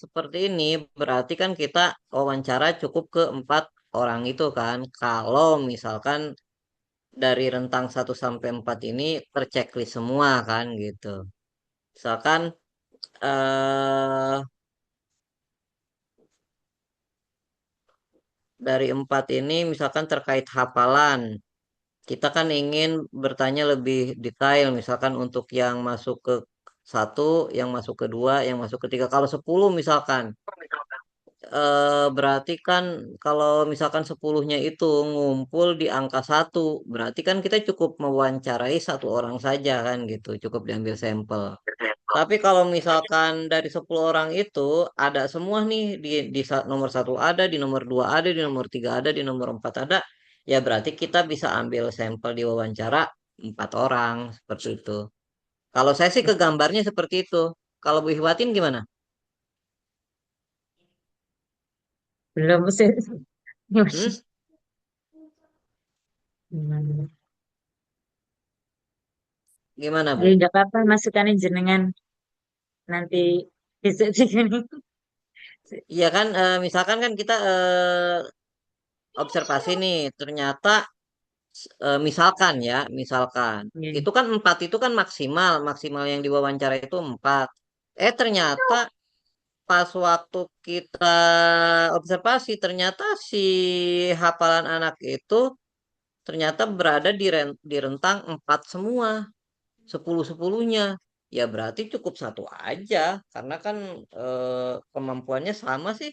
seperti ini, berarti kan kita wawancara cukup ke 4 orang itu kan. Kalau misalkan dari rentang 1 sampai 4 ini terchecklist semua kan gitu. Misalkan eh dari 4 ini misalkan terkait hafalan, kita kan ingin bertanya lebih detail, misalkan untuk yang masuk ke satu, yang masuk ke dua, yang masuk ke tiga. Kalau 10 misalkan, berarti kan kalau misalkan 10-nya itu ngumpul di angka satu, berarti kan kita cukup mewawancarai 1 orang saja kan gitu, cukup diambil sampel. Tapi kalau misalkan dari 10 orang itu ada semua nih nomor satu ada, di nomor dua ada, di nomor tiga ada, di nomor empat ada, ya berarti kita bisa ambil sampel di wawancara 4 orang seperti itu. Kalau saya sih ke gambarnya seperti itu. Kalau Bu Ihwatin gimana? Belum sih. Hmm? Gimana? Gimana Ya Bu? enggak apa-apa masukannya jenengan nanti besok di sini. Iya kan, misalkan kan kita observasi nih, ternyata misalkan ya, misalkan Nggih. itu kan 4 itu kan maksimal, maksimal yang diwawancara itu 4. Ternyata pas waktu kita observasi, ternyata si hafalan anak itu ternyata berada di rentang 4 semua, 10-10-nya. Ya berarti cukup satu aja, karena kan kemampuannya sama sih.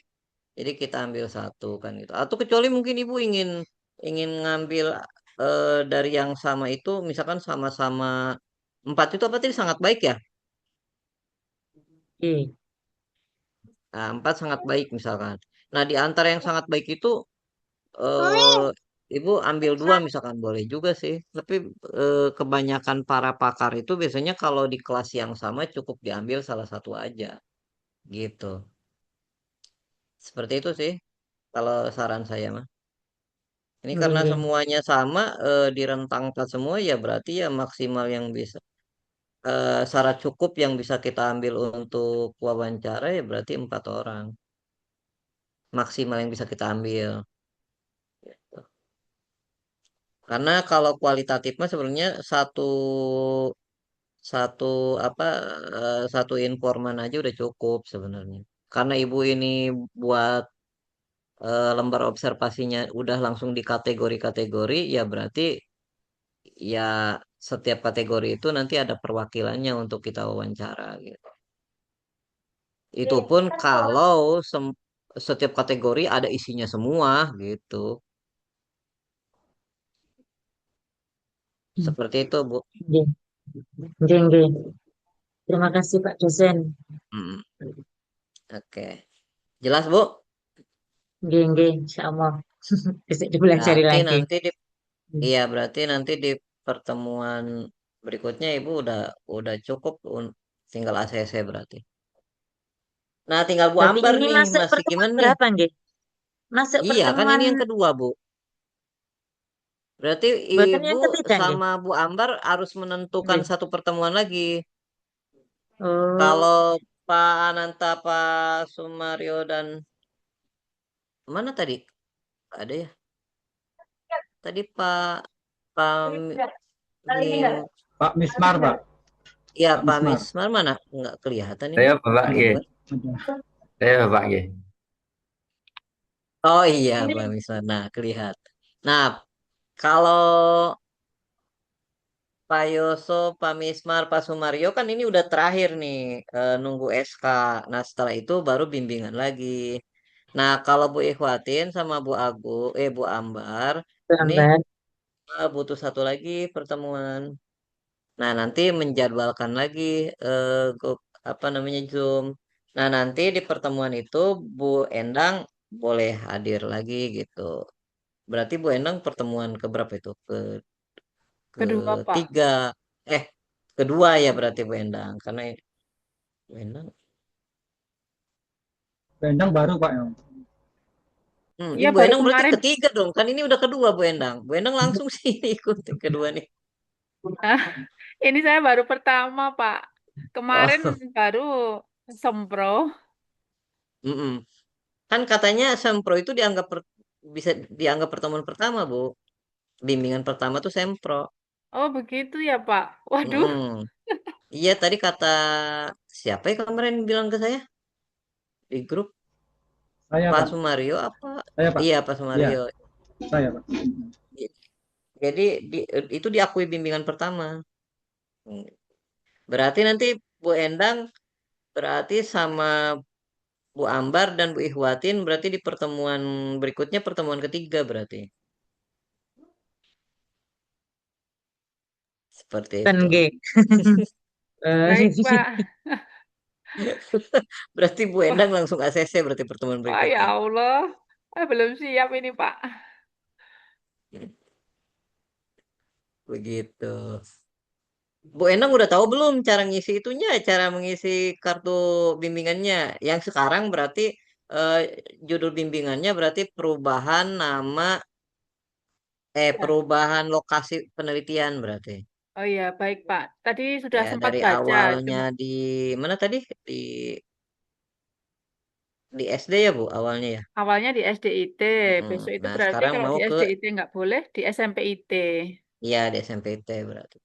Jadi kita ambil satu kan gitu. Atau kecuali mungkin ibu ingin ingin ngambil dari yang sama itu, misalkan sama-sama 4 itu apa tadi sangat baik ya? Nggih. Nah, 4 sangat baik misalkan. Nah, di antara yang sangat baik itu eh, ibu ambil dua misalkan boleh juga sih. Tapi kebanyakan para pakar itu biasanya kalau di kelas yang sama cukup diambil salah satu aja gitu. Seperti itu sih kalau saran saya mah. Ini Nggih, karena nggih. semuanya sama di rentang 4 semua ya berarti ya maksimal yang bisa syarat cukup yang bisa kita ambil untuk wawancara ya berarti 4 orang maksimal yang bisa kita ambil. Karena kalau kualitatif mah sebenarnya satu satu apa satu informan aja udah cukup sebenarnya. Karena ibu ini buat lembar observasinya udah langsung di kategori-kategori ya berarti ya setiap kategori itu nanti ada perwakilannya untuk kita wawancara gitu. Itu pun kalau setiap kategori ada isinya semua gitu. Seperti itu, Bu. Nggih. Nggih, nggih. Terima kasih Pak dosen. Mm, oke. Jelas, Bu? Nggih, nggih, insyaallah. Bisa dipelajari Berarti lagi. nanti di Hmm. Iya, berarti nanti di pertemuan berikutnya Ibu udah cukup tinggal ACC berarti. Nah, tinggal Bu Berarti Ambar ini nih, masuk masih pertemuan gimana nih? berapa, nggih? Masuk Iya, kan pertemuan ini yang kedua, Bu. Berarti buatan Ibu yang ketiga, nggih? sama Bu Ambar harus menentukan Nggih. satu pertemuan lagi. Oh, Kalau Pak Ananta, Pak Sumario dan mana tadi? Ada ya? Tadi Pak Mim, Pak Mismar, Pak. ya Pak Pak Mismar. Mismar mana? Nggak kelihatan ini. Saya Bapak G. Berdua. Ada. Saya Bapak G. Oh iya, Pak Mismar. Nah, kelihatan. Nah, kalau Pak Yoso, Pak Mismar, Pak Sumario kan ini udah terakhir nih nunggu SK. Nah, setelah itu baru bimbingan lagi. Nah, kalau Bu Ikhwatin sama Bu Ambar, ini lambat. butuh satu lagi pertemuan. Nah, nanti menjadwalkan lagi apa namanya Zoom. Nah, nanti di pertemuan itu Bu Endang boleh hadir lagi gitu. Berarti Bu Endang pertemuan ke berapa itu? Kedua, Pak. Ketiga. Eh, kedua ya berarti Bu Endang. Karena Bu Endang. Bendang baru, Pak. Ya. Iya, Bu baru Endang berarti kemarin. ketiga dong. Kan ini udah kedua Bu Endang. Bu Endang langsung sih ikut yang kedua nih. Ah, ini saya baru pertama, Pak. Kemarin Oh, baru sempro. mm-mm. Kan katanya Sempro itu bisa dianggap pertemuan pertama, Bu. Bimbingan pertama tuh Sempro. Oh, begitu ya, Pak. Waduh. Mm-mm. Iya, tadi kata siapa ya kemarin bilang ke saya di grup Saya, Pak Pak. Sumario apa? Saya, Pak. Iya, Pak Iya, Sumario. saya, Pak. Jadi itu diakui bimbingan pertama. Hmm. Berarti nanti Bu Endang berarti sama Bu Ambar dan Bu Ihwatin berarti di pertemuan berikutnya pertemuan ketiga berarti. Seperti Kan itu. nggih. Baik, Pak. Berarti Bu Wah, Endang langsung ACC berarti pertemuan wah, ya berikutnya. Allah. Belum siap ini, Pak. Begitu. Bu Endang udah tahu belum cara ngisi itunya, cara mengisi kartu bimbingannya? Yang sekarang berarti eh, judul bimbingannya berarti Ya. perubahan lokasi penelitian berarti. Oh iya, baik, Pak. Tadi sudah Ya sempat dari baca. awalnya di mana tadi? Di di SD ya Bu awalnya ya. Awalnya di SDIT. Mm-mm. Besok itu Nah berarti sekarang kalau mau di ke SDIT nggak boleh, di SMPIT. ya di SMPT berarti.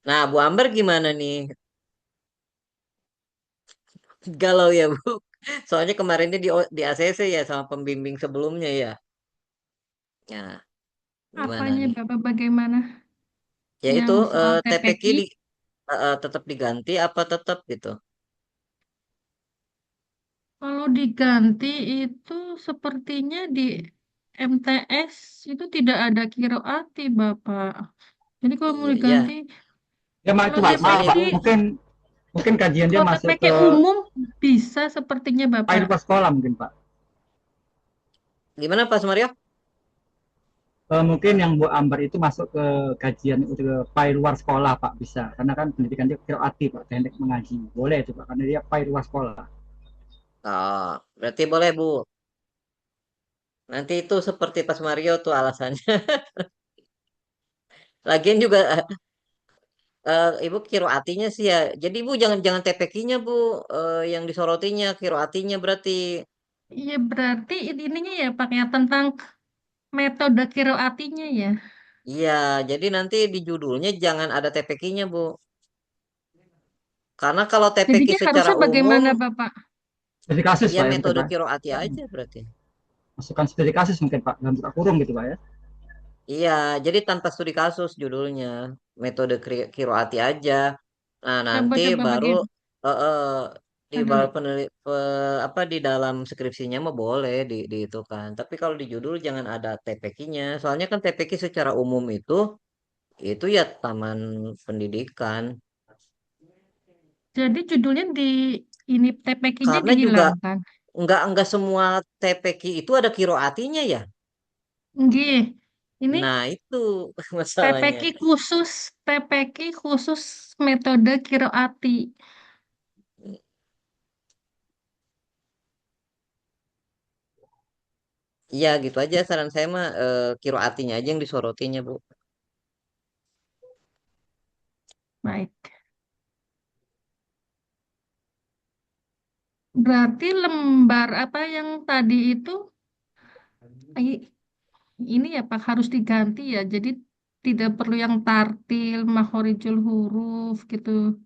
Nah Bu Amber gimana nih? Galau ya Bu. Soalnya kemarinnya di ACC ya sama pembimbing sebelumnya ya. Ya gimana Apanya nih? Bapak bagaimana? Ya itu Yang soal TPQ TPQ? tetap diganti apa tetap gitu? Kalau diganti itu sepertinya di MTS itu tidak ada kiroati, Bapak. Jadi kalau mau Iya ya. diganti, Ya, Mak, kalau itu, Pak. Maaf, Biasanya Pak. di TPQ, Mungkin kajian dia kalau masuk TPQ ke umum bisa sepertinya, Bapak. file sekolah mungkin, Pak. gimana Pak Mario? Mungkin yang Bu Ambar itu masuk ke kajian itu ke file luar sekolah, Pak, bisa. Karena kan pendidikan dia kiroati, Pak, teknik mengaji. Boleh itu, Pak, karena dia file luar sekolah. Oh, berarti boleh Bu. Nanti itu seperti Pas Mario tuh alasannya. Lagian juga Ibu kiroatinya sih ya. Jadi Ibu jangan jangan TPQ-nya Bu, yang disorotinya kiroatinya berarti. Iya, berarti ininya ya, Pak, ya, tentang metode kiroatinya ya. Iya, jadi nanti di judulnya jangan ada TPQ-nya Bu. Karena kalau TPQ Jadinya secara harusnya umum, bagaimana, Bapak? Studi kasus, ya Pak, ya mungkin, metode Pak. kiroati aja berarti. Masukkan studi kasus mungkin, Pak, dalam buka kurung gitu, Pak, ya. Iya, jadi tanpa studi kasus judulnya, metode kiroati aja. Nah, nanti Coba-coba baru bagaimana? eh, di Aduh, apa di dalam skripsinya mah boleh di itu kan. Tapi kalau di judul jangan ada TPQ-nya. Soalnya kan TPQ secara umum itu ya taman pendidikan. jadi judulnya di ini TPQ-nya Karena juga dihilangkan. Enggak semua TPQ itu ada kiroatinya ya. Nggih. Ini Nah, itu masalahnya. TPQ khusus, TPQ khusus metode kiroati. Iya, gitu aja saran saya mah kiroatinya aja yang disorotinya, Bu. Baik. Berarti lembar apa yang tadi itu i- ini ya Pak harus diganti ya. Jadi tidak perlu yang tartil, makhorijul huruf gitu.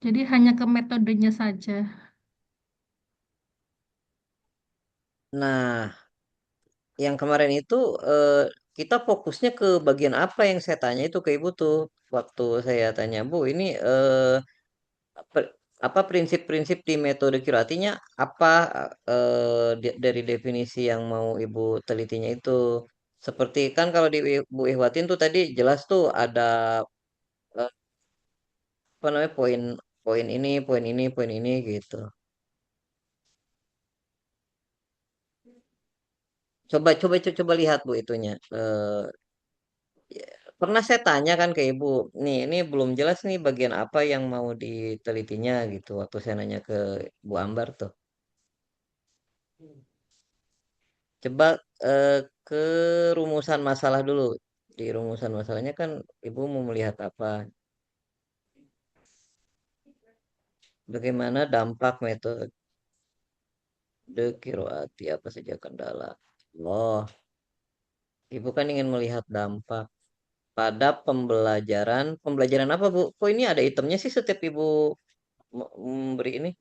Jadi hanya ke metodenya saja. Nah, yang kemarin itu eh, kita fokusnya ke bagian apa yang saya tanya itu ke Ibu tuh. Waktu saya tanya, Bu, ini apa prinsip-prinsip di metode kiratinya apa dari definisi yang mau Ibu telitinya itu. Seperti kan kalau di Bu Ihwatin tuh tadi jelas tuh ada eh, apa namanya poin poin ini, poin ini, poin ini gitu. Coba lihat Bu itunya. Pernah saya tanya kan ke Ibu, nih ini belum jelas nih bagian apa yang mau ditelitinya gitu waktu saya nanya ke Bu Ambar tuh. Coba eh, ke rumusan masalah dulu. Di rumusan masalahnya kan Ibu mau melihat apa? Bagaimana dampak metode kiroati apa saja kendala? Oh, Ibu kan ingin melihat dampak pada pembelajaran. Pembelajaran apa, Bu? Kok ini ada itemnya sih setiap Ibu memberi ini?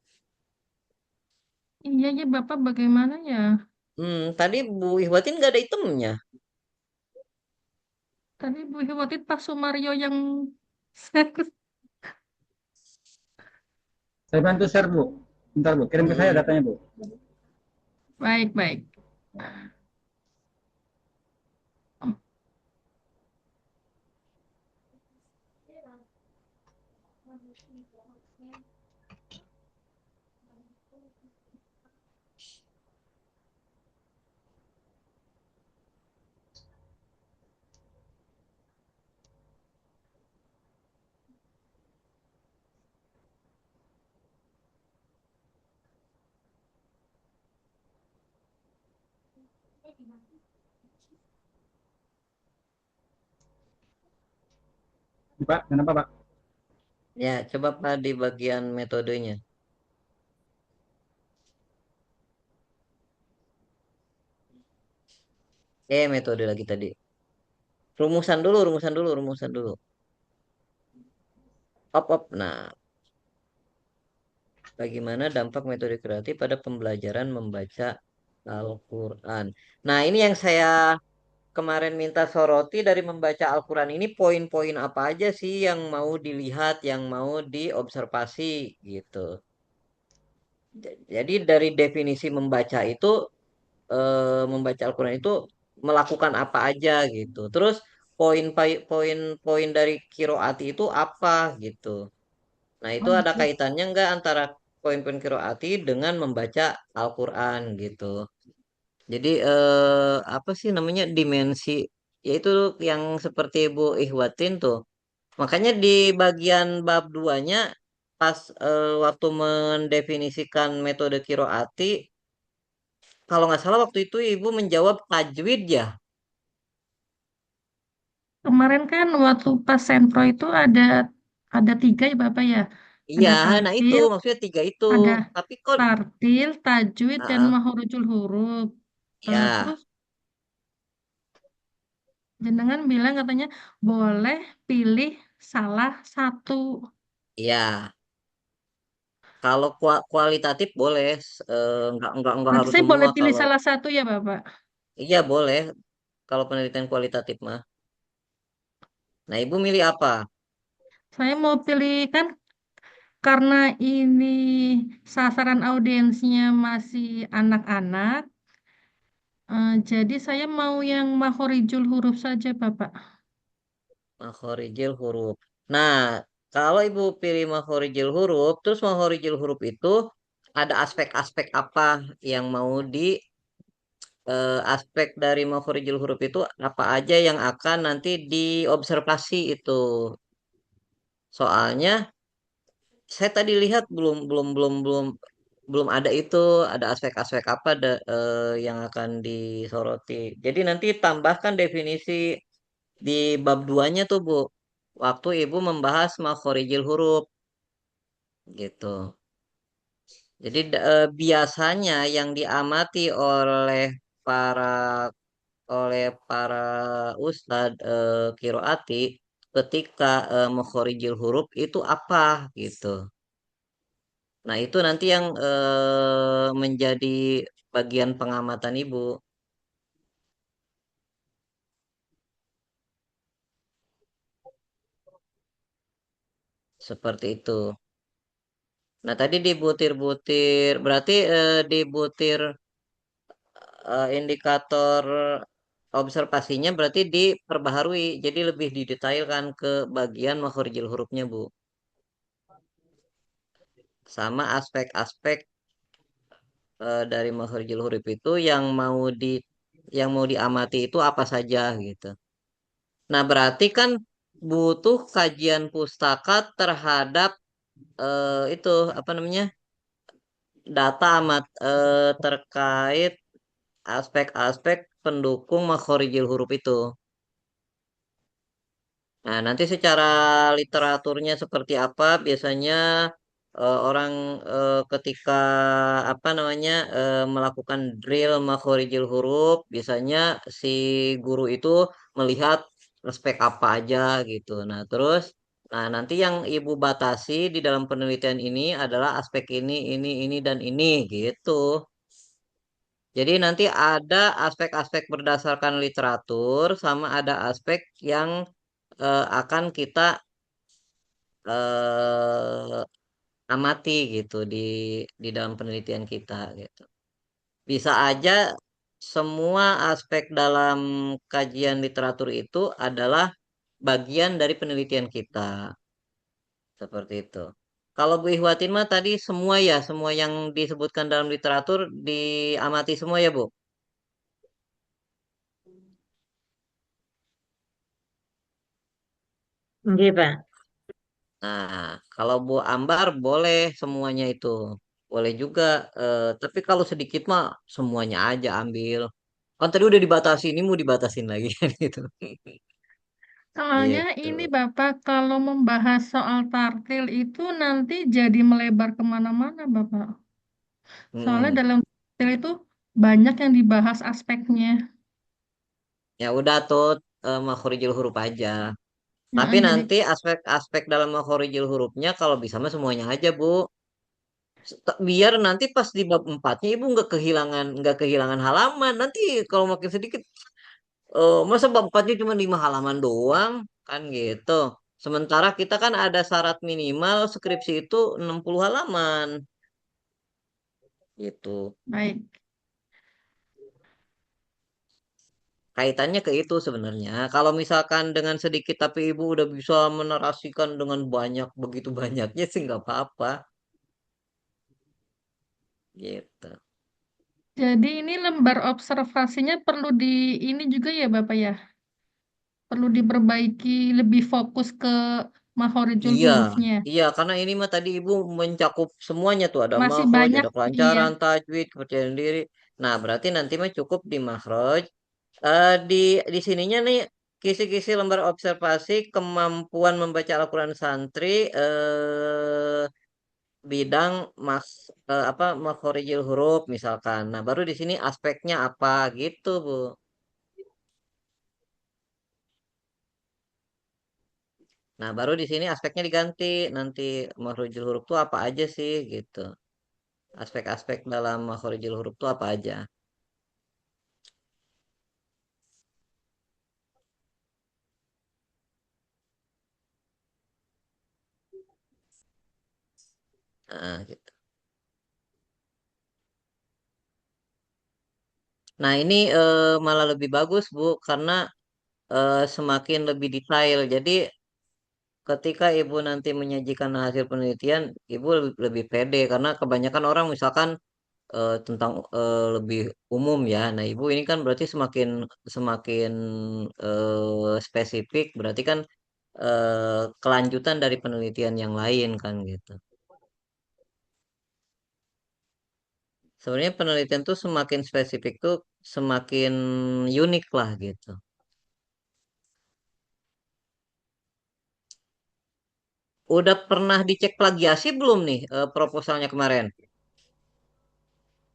Iya ya Bapak bagaimana ya? Tadi Bu Ihwatin nggak ada itemnya. Tadi Bu Hewatit Pak Sumaryo yang Saya bantu share Bu. Bentar Bu, kirim ke saya Hmm, datanya Bu. baik baik. Pak, kenapa Pak? ya, coba Pak di bagian metodenya. Metode lagi tadi. Rumusan dulu. Op. Nah, bagaimana dampak metode kreatif pada pembelajaran membaca Al-Quran. Nah, ini yang saya kemarin minta soroti dari membaca Al-Quran ini poin-poin apa aja sih yang mau dilihat, yang mau diobservasi gitu. Jadi dari definisi membaca itu, membaca Al-Quran itu melakukan apa aja gitu. Terus poin-poin dari kiroati itu apa gitu. Nah, itu ada Oke. kaitannya enggak antara poin-poin kiroati dengan membaca Al-Quran gitu. Jadi apa sih namanya dimensi yaitu yang seperti Bu Ihwatin tuh. Makanya di bagian bab duanya pas waktu mendefinisikan metode kiroati, kalau nggak salah waktu itu Ibu menjawab tajwid ya. Kemarin kan waktu pas sentro itu ada tiga ya Bapak ya. Iya, Ada nah itu tartil, maksudnya tiga itu. ada Tapi kok, tartil, tajwid dan ah, makhorujul huruf. ya, Terus jenengan bilang katanya boleh pilih salah satu. iya. Kalau kualitatif boleh, nggak Berarti harus saya semua. boleh pilih Kalau salah satu ya Bapak. iya boleh, kalau penelitian kualitatif mah. Nah, Ibu milih apa? Saya mau pilih kan karena ini sasaran audiensnya masih anak-anak, jadi saya mau yang makhorijul huruf saja Bapak. Makhorijil huruf. Nah, kalau Ibu pilih makhorijil huruf, terus makhorijil huruf itu ada aspek-aspek apa yang mau di aspek dari makhorijul huruf itu apa aja yang akan nanti diobservasi itu. Soalnya saya tadi lihat belum ada itu, ada aspek-aspek apa yang akan disoroti. Jadi nanti tambahkan definisi di bab 2-nya tuh, Bu. Waktu Ibu membahas makhorijul huruf gitu. Jadi biasanya yang diamati para para ustadz kiroati ketika makhorijul huruf itu apa gitu. Nah, itu nanti yang menjadi bagian pengamatan Ibu. Seperti itu. Nah, tadi dibutir-butir, berarti dibutir indikator observasinya berarti diperbaharui. Jadi lebih didetailkan ke bagian makhorijul hurufnya, Bu. Sama aspek-aspek dari makhorijul huruf itu yang mau diamati itu apa saja gitu. Nah, berarti kan butuh kajian pustaka terhadap itu apa namanya? Data amat terkait aspek-aspek pendukung makhorijul huruf itu. Nah, nanti secara literaturnya seperti apa biasanya orang ketika apa namanya melakukan drill makhorijul huruf, biasanya si guru itu melihat aspek apa aja gitu. Nah, nanti yang ibu batasi di dalam penelitian ini adalah aspek ini, dan ini gitu. Jadi nanti ada aspek-aspek berdasarkan literatur sama ada aspek yang akan kita eh, amati gitu di dalam penelitian kita gitu. Bisa aja semua aspek dalam kajian literatur itu adalah bagian dari penelitian kita seperti itu. Kalau Bu Ihwatin mah tadi semua yang disebutkan dalam literatur diamati semua ya Bu. Nggih, Pak. Nah, kalau Bu Ambar boleh semuanya itu. Boleh juga. Tapi kalau sedikit mah semuanya aja ambil. Kan tadi udah dibatasi, ini mau dibatasin lagi kan gitu. Soalnya ini Gitu. Bapak kalau membahas soal tartil itu nanti jadi melebar kemana-mana Bapak. Soalnya Mm. dalam tartil itu banyak yang dibahas aspeknya. Ya udah tuh makhorijul huruf aja. Tapi Heeh, jadi nanti aspek-aspek dalam makhorijul hurufnya kalau bisa mah semuanya aja, Bu. Biar nanti pas di bab empatnya Ibu nggak kehilangan halaman. Nanti kalau makin sedikit masa bab empatnya cuma 5 halaman doang kan gitu. Sementara kita kan ada syarat minimal skripsi itu 60 halaman gitu. baik. Kaitannya ke itu sebenarnya. Kalau misalkan dengan sedikit tapi ibu udah bisa menarasikan dengan banyak begitu banyaknya sih nggak apa-apa gitu. Jadi ini lembar observasinya perlu di ini juga ya Bapak ya. Perlu diperbaiki lebih fokus ke mahorijul Iya, hurufnya. iya karena ini mah tadi ibu mencakup semuanya tuh ada Masih makhraj, banyak, ada iya. kelancaran, tajwid, kepercayaan diri. Nah, berarti nanti mah cukup di makhraj. Di sininya nih kisi-kisi lembar observasi kemampuan membaca Al-Quran santri bidang apa makhorijil huruf misalkan. Nah, baru di sini aspeknya apa gitu, Bu. Nah, baru di sini aspeknya diganti. Nanti makhorijil huruf tuh apa aja sih gitu. Aspek-aspek dalam makhorijil huruf tuh apa aja. Nah, gitu. Nah, ini malah lebih bagus, Bu, karena semakin lebih detail. Jadi ketika ibu nanti menyajikan hasil penelitian, ibu lebih pede karena kebanyakan orang misalkan tentang lebih umum ya. Nah, ibu ini kan berarti semakin semakin spesifik, berarti kan kelanjutan dari penelitian yang lain kan gitu. Sebenarnya penelitian tuh semakin spesifik tuh semakin unik lah gitu. Udah pernah dicek plagiasi belum nih proposalnya kemarin?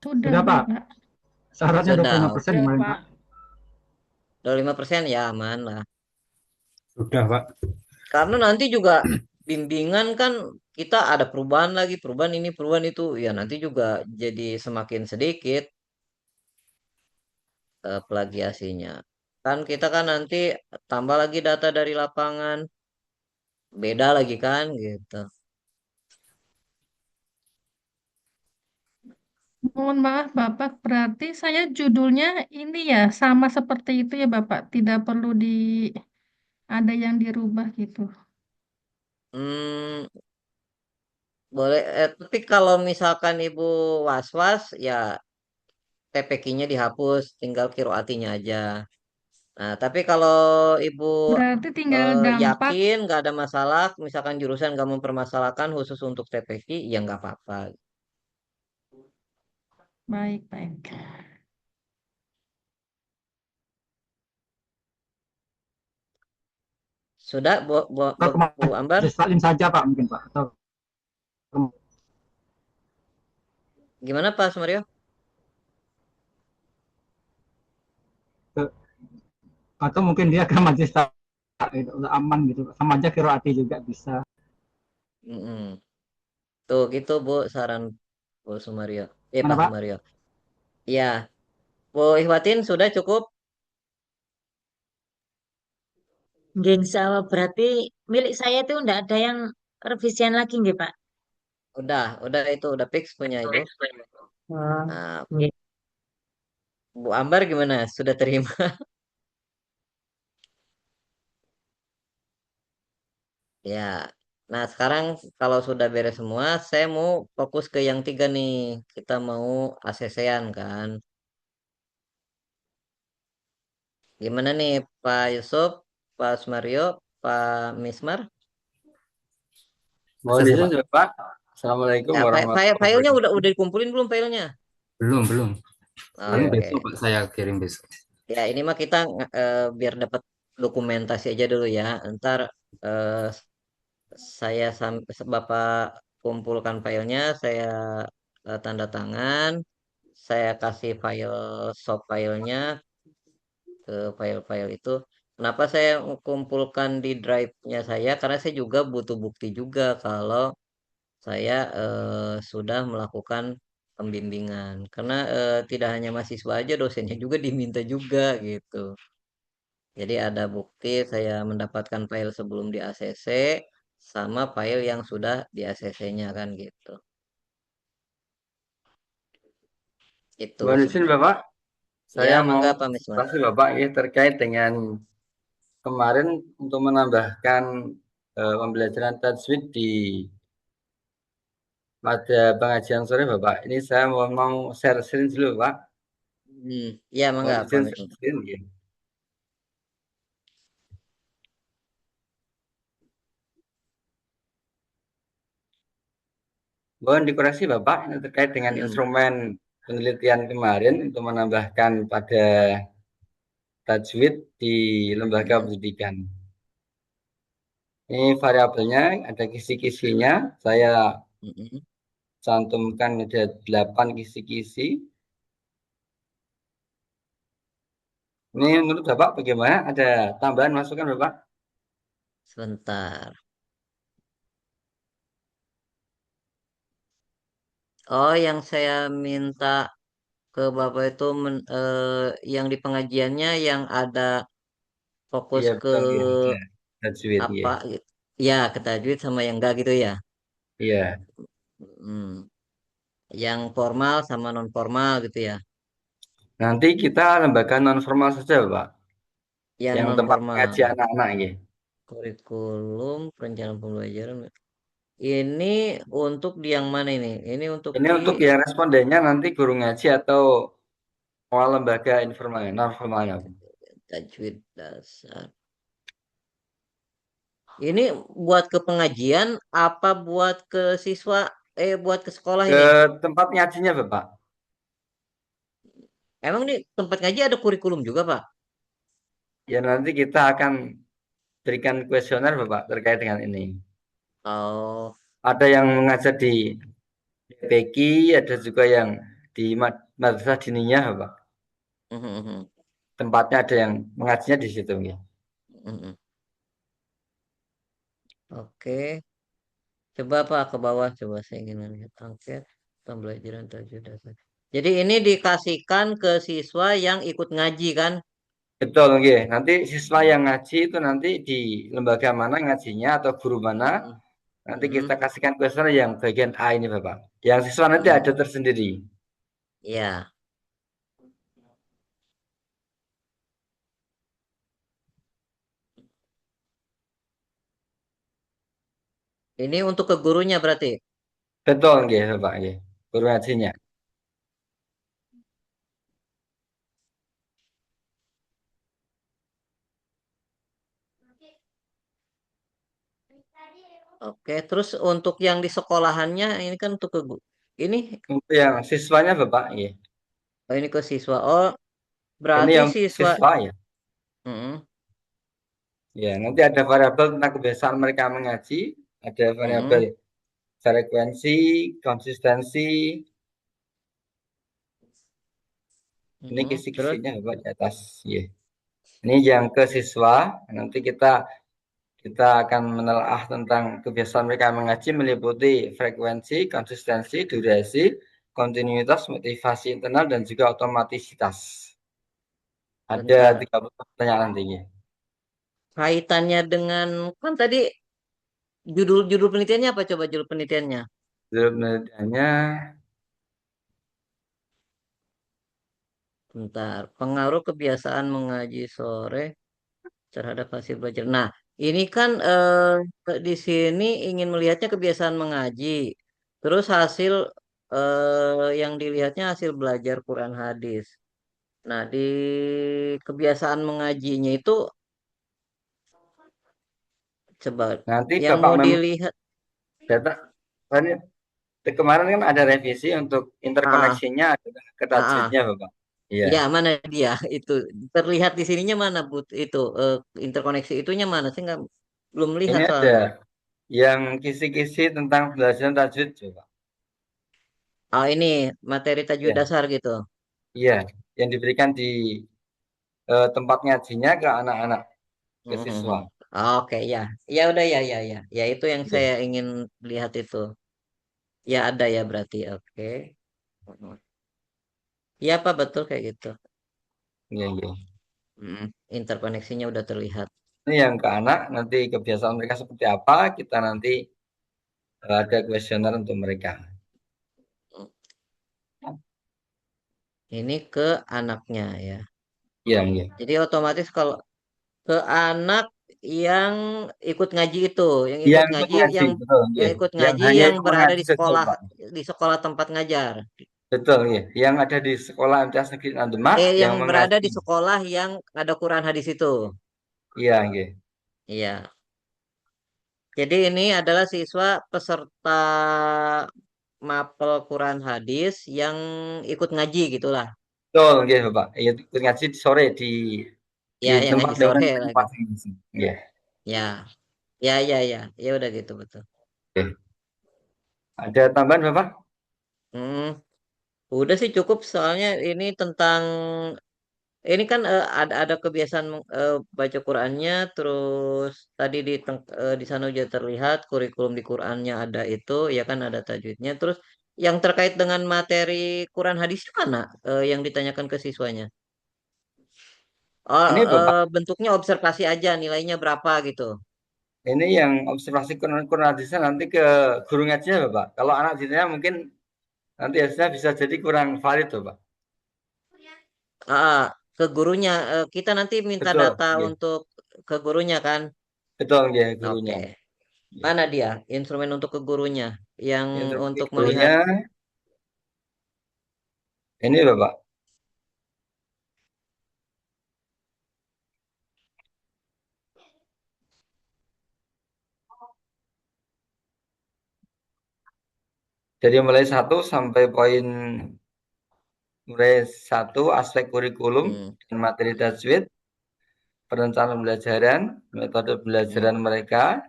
Sudah, Sudah Pak, Bapak. syaratnya Sudah, 25% oke. Ya, kemarin Pak. Pak. 25% ya aman lah. Sudah, Pak. Karena nanti juga bimbingan kan kita ada perubahan lagi, perubahan ini, perubahan itu. Ya nanti juga jadi semakin sedikit plagiasinya. Kan kita kan nanti tambah lagi data dari lapangan, beda lagi kan gitu. Mohon maaf, Bapak. Berarti saya judulnya ini ya, sama seperti itu ya, Bapak. Tidak perlu ada yang dirubah gitu. Hmm, boleh, tapi kalau misalkan ibu was-was, ya TPQ-nya dihapus, tinggal kiroatinya aja. Nah, tapi kalau ibu Berarti tinggal dampak. yakin nggak ada masalah, misalkan jurusan nggak mempermasalahkan khusus untuk TPQ, ya nggak apa-apa. Baik, baik. Sudah, Atau ke Bu Ambar? Majelis Taklim saja Pak mungkin Pak. Atau Gimana Pak Sumaryo? ke- atau mungkin dia ke Majelis Taklim udah aman gitu. Sama aja kiroati juga bisa. Mm-mm. Tuh gitu Bu, saran Bu Sumaryo. Mana Pak Pak? Sumaryo. Iya, Bu Ihwatin sudah cukup? Nggih, insya Allah berarti milik saya itu enggak ada yang revisian lagi nggih, Pak. Udah itu udah fix punya Ibu. Oh, Nah, nggih. Bu Ambar gimana? Sudah terima? Ya. Nah, sekarang kalau sudah beres semua, saya mau fokus ke yang tiga nih. Kita mau ACC-an kan. Gimana nih Pak Yusuf, Pak Sumaryo, Pak Mismar? Mohon ACC, izin Pak. ya Pak. Assalamualaikum Ya, warahmatullahi filenya wabarakatuh. udah dikumpulin belum filenya? Belum, belum. Paling Iya. besok, Oke. Pak, saya kirim besok. Ya, ini mah kita biar dapat dokumentasi aja dulu ya. Ntar eh, saya Bapak kumpulkan filenya, saya tanda tangan, saya kasih file soft filenya ke file-file itu. Kenapa saya kumpulkan di drive-nya saya? Karena saya juga butuh bukti juga kalau saya sudah melakukan pembimbingan. Karena tidak hanya mahasiswa aja, dosennya juga diminta juga gitu. Jadi ada bukti saya mendapatkan file sebelum di ACC sama file yang sudah di ACC-nya kan gitu. Itu Mohon izin sebenarnya. Bapak, Ya, saya mau mangga Pak Misman. kasih Bapak ini terkait dengan kemarin untuk menambahkan pembelajaran tajwid pada pengajian sore Bapak. Ini saya mau share screen dulu Pak. Ya, mangga Mohon Pak izin share Misman. screen. Ya. Mohon dikoreksi Bapak, ini terkait dengan Hmm, instrumen penelitian kemarin untuk menambahkan pada tajwid di lembaga hmm, pendidikan. Ini variabelnya, ada kisi-kisinya. Saya hmm. cantumkan ada 8 kisi-kisi. Ini menurut Bapak bagaimana? Ada tambahan masukan Bapak? Sebentar. Oh, yang saya minta ke Bapak itu yang di pengajiannya yang ada fokus Iya ke betul ya, ada tajwid ya. apa gitu. Ya, ke tajwid sama yang enggak gitu ya. Iya. Hmm. Yang formal sama non formal gitu ya. Nanti kita lembaga non formal saja Bapak, Yang yang non tempat formal. mengaji anak-anak ya. Kurikulum perencanaan pembelajaran. Ini untuk di yang mana ini? Ini untuk Ini di untuk yang respondennya nanti guru ngaji atau lembaga informal, non formalnya. tajwid dasar. Ini buat ke pengajian apa buat ke siswa buat ke sekolah Ke ini? tempat ngajinya Bapak. Emang di tempat ngaji ada kurikulum juga, Pak? Ya nanti kita akan berikan kuesioner Bapak terkait dengan ini. Oh, Ada yang mengajar di DPQ, ada juga yang di madrasah diniyah Bapak. mhm, mhm, Tempatnya ada yang mengajinya di situ ya. mhm. Oke. Coba Pak ke bawah, coba saya ingin lihat angket pembelajaran tajwid dasar. Jadi ini dikasihkan ke siswa yang ikut ngaji kan? Betul, ya. Nanti siswa yang ngaji itu nanti di lembaga mana ngajinya atau guru mana, Mhm, nanti kita mhm, kasihkan kuesioner yang bagian A ini Bapak. Yang siswa nanti mhm. ada tersendiri. Ya, ini untuk ke gurunya berarti. Betul, ya Bapak, ya. Guru ngajinya. Oke, terus untuk yang di sekolahannya ini kan untuk ini Untuk yang siswanya Bapak, ya. oh ini ke siswa. Oh, Ini berarti yang siswa. siswa ya. Mhm, Ya, nanti ada variabel tentang kebiasaan mereka mengaji, ada variabel mhm, frekuensi, konsistensi. Ini mhm. Terus kisi-kisinya Bapak di atas. Ya. Ini yang ke siswa. Nanti kita akan menelaah tentang kebiasaan mereka mengaji meliputi frekuensi, konsistensi, durasi, kontinuitas, motivasi internal, dan juga otomatisitas. Ada bentar. 30 pertanyaan nantinya. Kaitannya dengan kan tadi judul penelitiannya apa coba judul penelitiannya? Judul penelitiannya Bentar. Pengaruh kebiasaan mengaji sore terhadap hasil belajar. Nah, ini kan di sini ingin melihatnya kebiasaan mengaji. Terus hasil yang dilihatnya hasil belajar Quran hadis. Nah, di kebiasaan mengajinya itu coba nanti yang Bapak mau memang dilihat. data. Ini kemarin kan ada revisi untuk Ah, interkoneksinya adalah ke ah, ah. tajwidnya Bapak. Iya. Ya, mana dia itu terlihat di sininya mana but itu interkoneksi itunya mana? Saya nggak belum Ini lihat ada soalnya. yang kisi-kisi tentang pembelajaran tajwid coba. Oh, ini materi tajwid Iya. dasar gitu. Iya, yang diberikan di tempat ngajinya ke anak-anak, ke Mhm, siswa. mhm. Oke, ya. Ya udah ya ya ya. Ya itu yang Iya, saya ingin lihat itu. Ya ada ya berarti. Oke. Mhm. Iya Pak betul kayak gitu. iya, iya. Mhm. Interkoneksinya udah terlihat. Ini yang ke anak, nanti kebiasaan mereka seperti apa, kita nanti ada kuesioner untuk mereka. Ini ke anaknya ya. Iya, iya. Jadi otomatis kalau ke anak yang ikut ngaji itu, yang ikut Yang ikut ngaji, ngaji, betul. yang Iya. ikut Yang ngaji hanya yang ikut berada mengaji saja, Pak. di sekolah tempat ngajar. Betul, iya. Yang ada di sekolah MTS Negeri 6 Demak, yang Yang berada mengaji. di sekolah yang ada Quran hadis itu. Iya, iya. Iya. Jadi ini adalah siswa peserta mapel Quran hadis yang ikut ngaji gitulah. Betul, iya, Bapak. Iya, ikut ngaji sore di Ya, yang tempat ngaji dewan sore lagi. masing-masing. Iya. Ya, ya, ya, ya. Ya udah gitu betul. Oke. Ada tambahan, Bapak? Hmm, udah sih cukup soalnya ini tentang ini kan ada kebiasaan baca Qurannya, terus tadi di sana juga terlihat kurikulum di Qurannya ada itu, ya kan ada tajwidnya. Terus yang terkait dengan materi Quran hadis mana yang ditanyakan ke siswanya? Oh, Ini, Bapak. bentuknya observasi aja, nilainya berapa gitu. Ini yang observasi kronologisnya nanti ke guru ngajinya, Bapak. Kalau anak didinya mungkin nanti hasilnya bisa jadi kurang valid, Bapak. Ah, ke gurunya, kita nanti minta Betul, data iya. untuk ke gurunya kan. Betul ya Oke. gurunya. Mana dia? Instrumen untuk ke gurunya. Yang Instrumen untuk gurunya melihat. ini Bapak. Jadi mulai 1 sampai poin mulai 1 aspek kurikulum dan materi tajwid, perencanaan pembelajaran, metode pembelajaran mereka,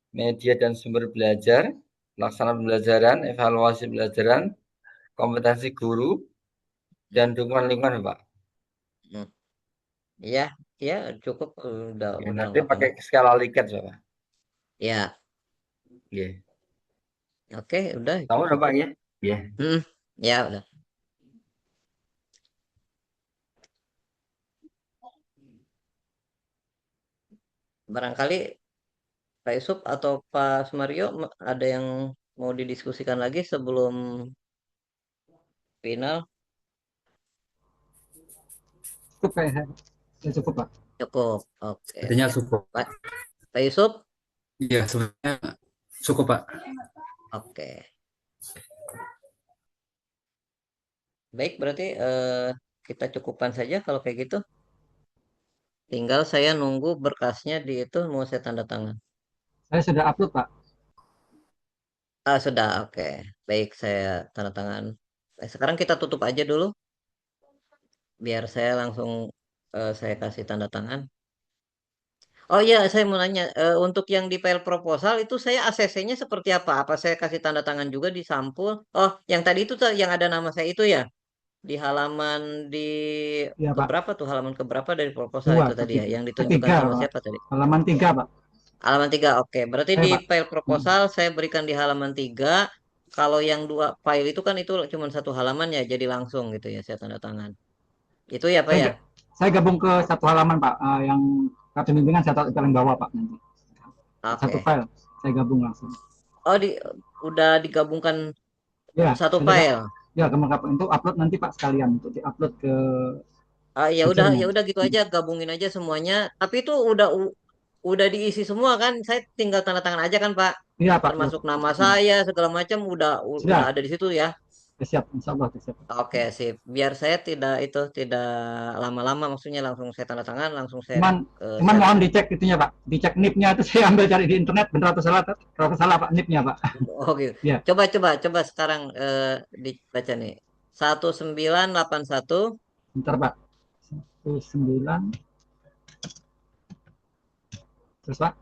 media dan sumber belajar, pelaksanaan pembelajaran, evaluasi pembelajaran, kompetensi guru, dan dukungan lingkungan, Pak. Iya, ya cukup udah Nanti lengkap pakai ini. skala Likert, Pak. Ya, Iya. oke, udah Tahu cukup. Pak ya? Iya. Ya, udah. Barangkali Pak Yusuf atau Pak Sumario ada yang mau didiskusikan lagi sebelum final? Cukup ya, cukup Pak. Cukup. Oke. Artinya cukup. Pak Yusuf? Iya, sebenarnya cukup Pak. Oke. Baik, berarti kita cukupkan saja kalau kayak gitu. Tinggal saya nunggu berkasnya di itu mau saya tanda tangan. Saya sudah upload Pak. Sudah, oke. Baik, saya tanda tangan. Sekarang kita tutup aja dulu. Biar saya langsung saya kasih tanda tangan. Oh iya, saya mau nanya. Untuk yang di file proposal itu saya ACC-nya seperti apa? Apa saya kasih tanda tangan juga di sampul? Oh, yang tadi itu yang ada nama saya itu ya? Di halaman di Iya Pak. keberapa tuh? Halaman keberapa dari proposal 2, itu tadi ya? Yang ditunjukkan ketiga sama Pak. siapa tadi? Halaman 3 Pak. Halaman 3, oke. Berarti Saya di Pak. file proposal saya berikan di halaman 3. Kalau yang 2 file itu kan itu cuma satu halaman ya, jadi langsung gitu ya, saya tanda tangan. Itu ya Pak ya? Saya gabung ke satu halaman Pak, yang kartu bimbingan saya taruh paling bawah Pak nanti. Satu Oke. file, saya gabung langsung. Oh, udah digabungkan Ya, satu file. Ya, kemengkapan itu upload nanti Pak sekalian untuk diupload ke. Ya udah gitu aja, gabungin aja semuanya. Tapi itu udah diisi semua kan? Saya tinggal tanda tangan aja kan Pak? Iya Pak. Termasuk nama saya segala macam udah ada di situ ya. Siap, insya Allah siap. Oke, sip. Biar saya tidak lama-lama, maksudnya langsung saya tanda tangan, langsung saya. Cuman mohon dicek itunya Pak, dicek NIP-nya itu saya ambil cari di internet, benar atau salah? Kalau salah Pak NIP-nya Pak. Oh gitu. Ya. Coba sekarang dibaca nih. 1981. Bentar Pak. 19. Terus Pak?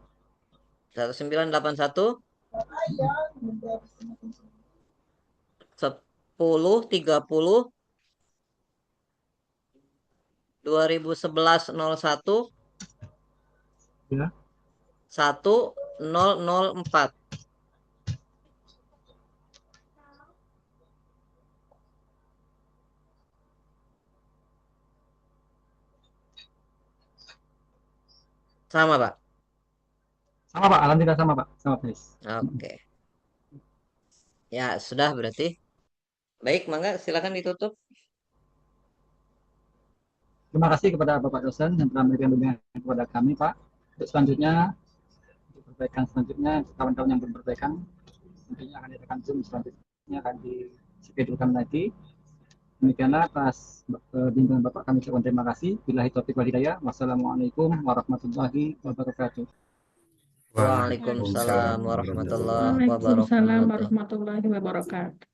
1981. 10.30 2011 01 ya. 1004. Sama Pak. Sama Pak, alhamdulillah sama Pak, sama please. Oke. Ya sudah berarti. Baik, mangga silakan ditutup. Terima kasih kepada Bapak dosen yang telah memberikan bimbingan kepada kami Pak. Untuk selanjutnya, untuk perbaikan selanjutnya, kawan-kawan yang belum perbaikan, tentunya akan diadakan Zoom selanjutnya, akan diskedulkan lagi. Demikianlah atas bimbingan Bapak kami ucapkan terima kasih. Billahi taufiq wal hidayah. Wassalamualaikum warahmatullahi wabarakatuh. Waalaikumsalam warahmatullahi wabarakatuh. Waalaikumsalam warahmatullahi wabarakatuh.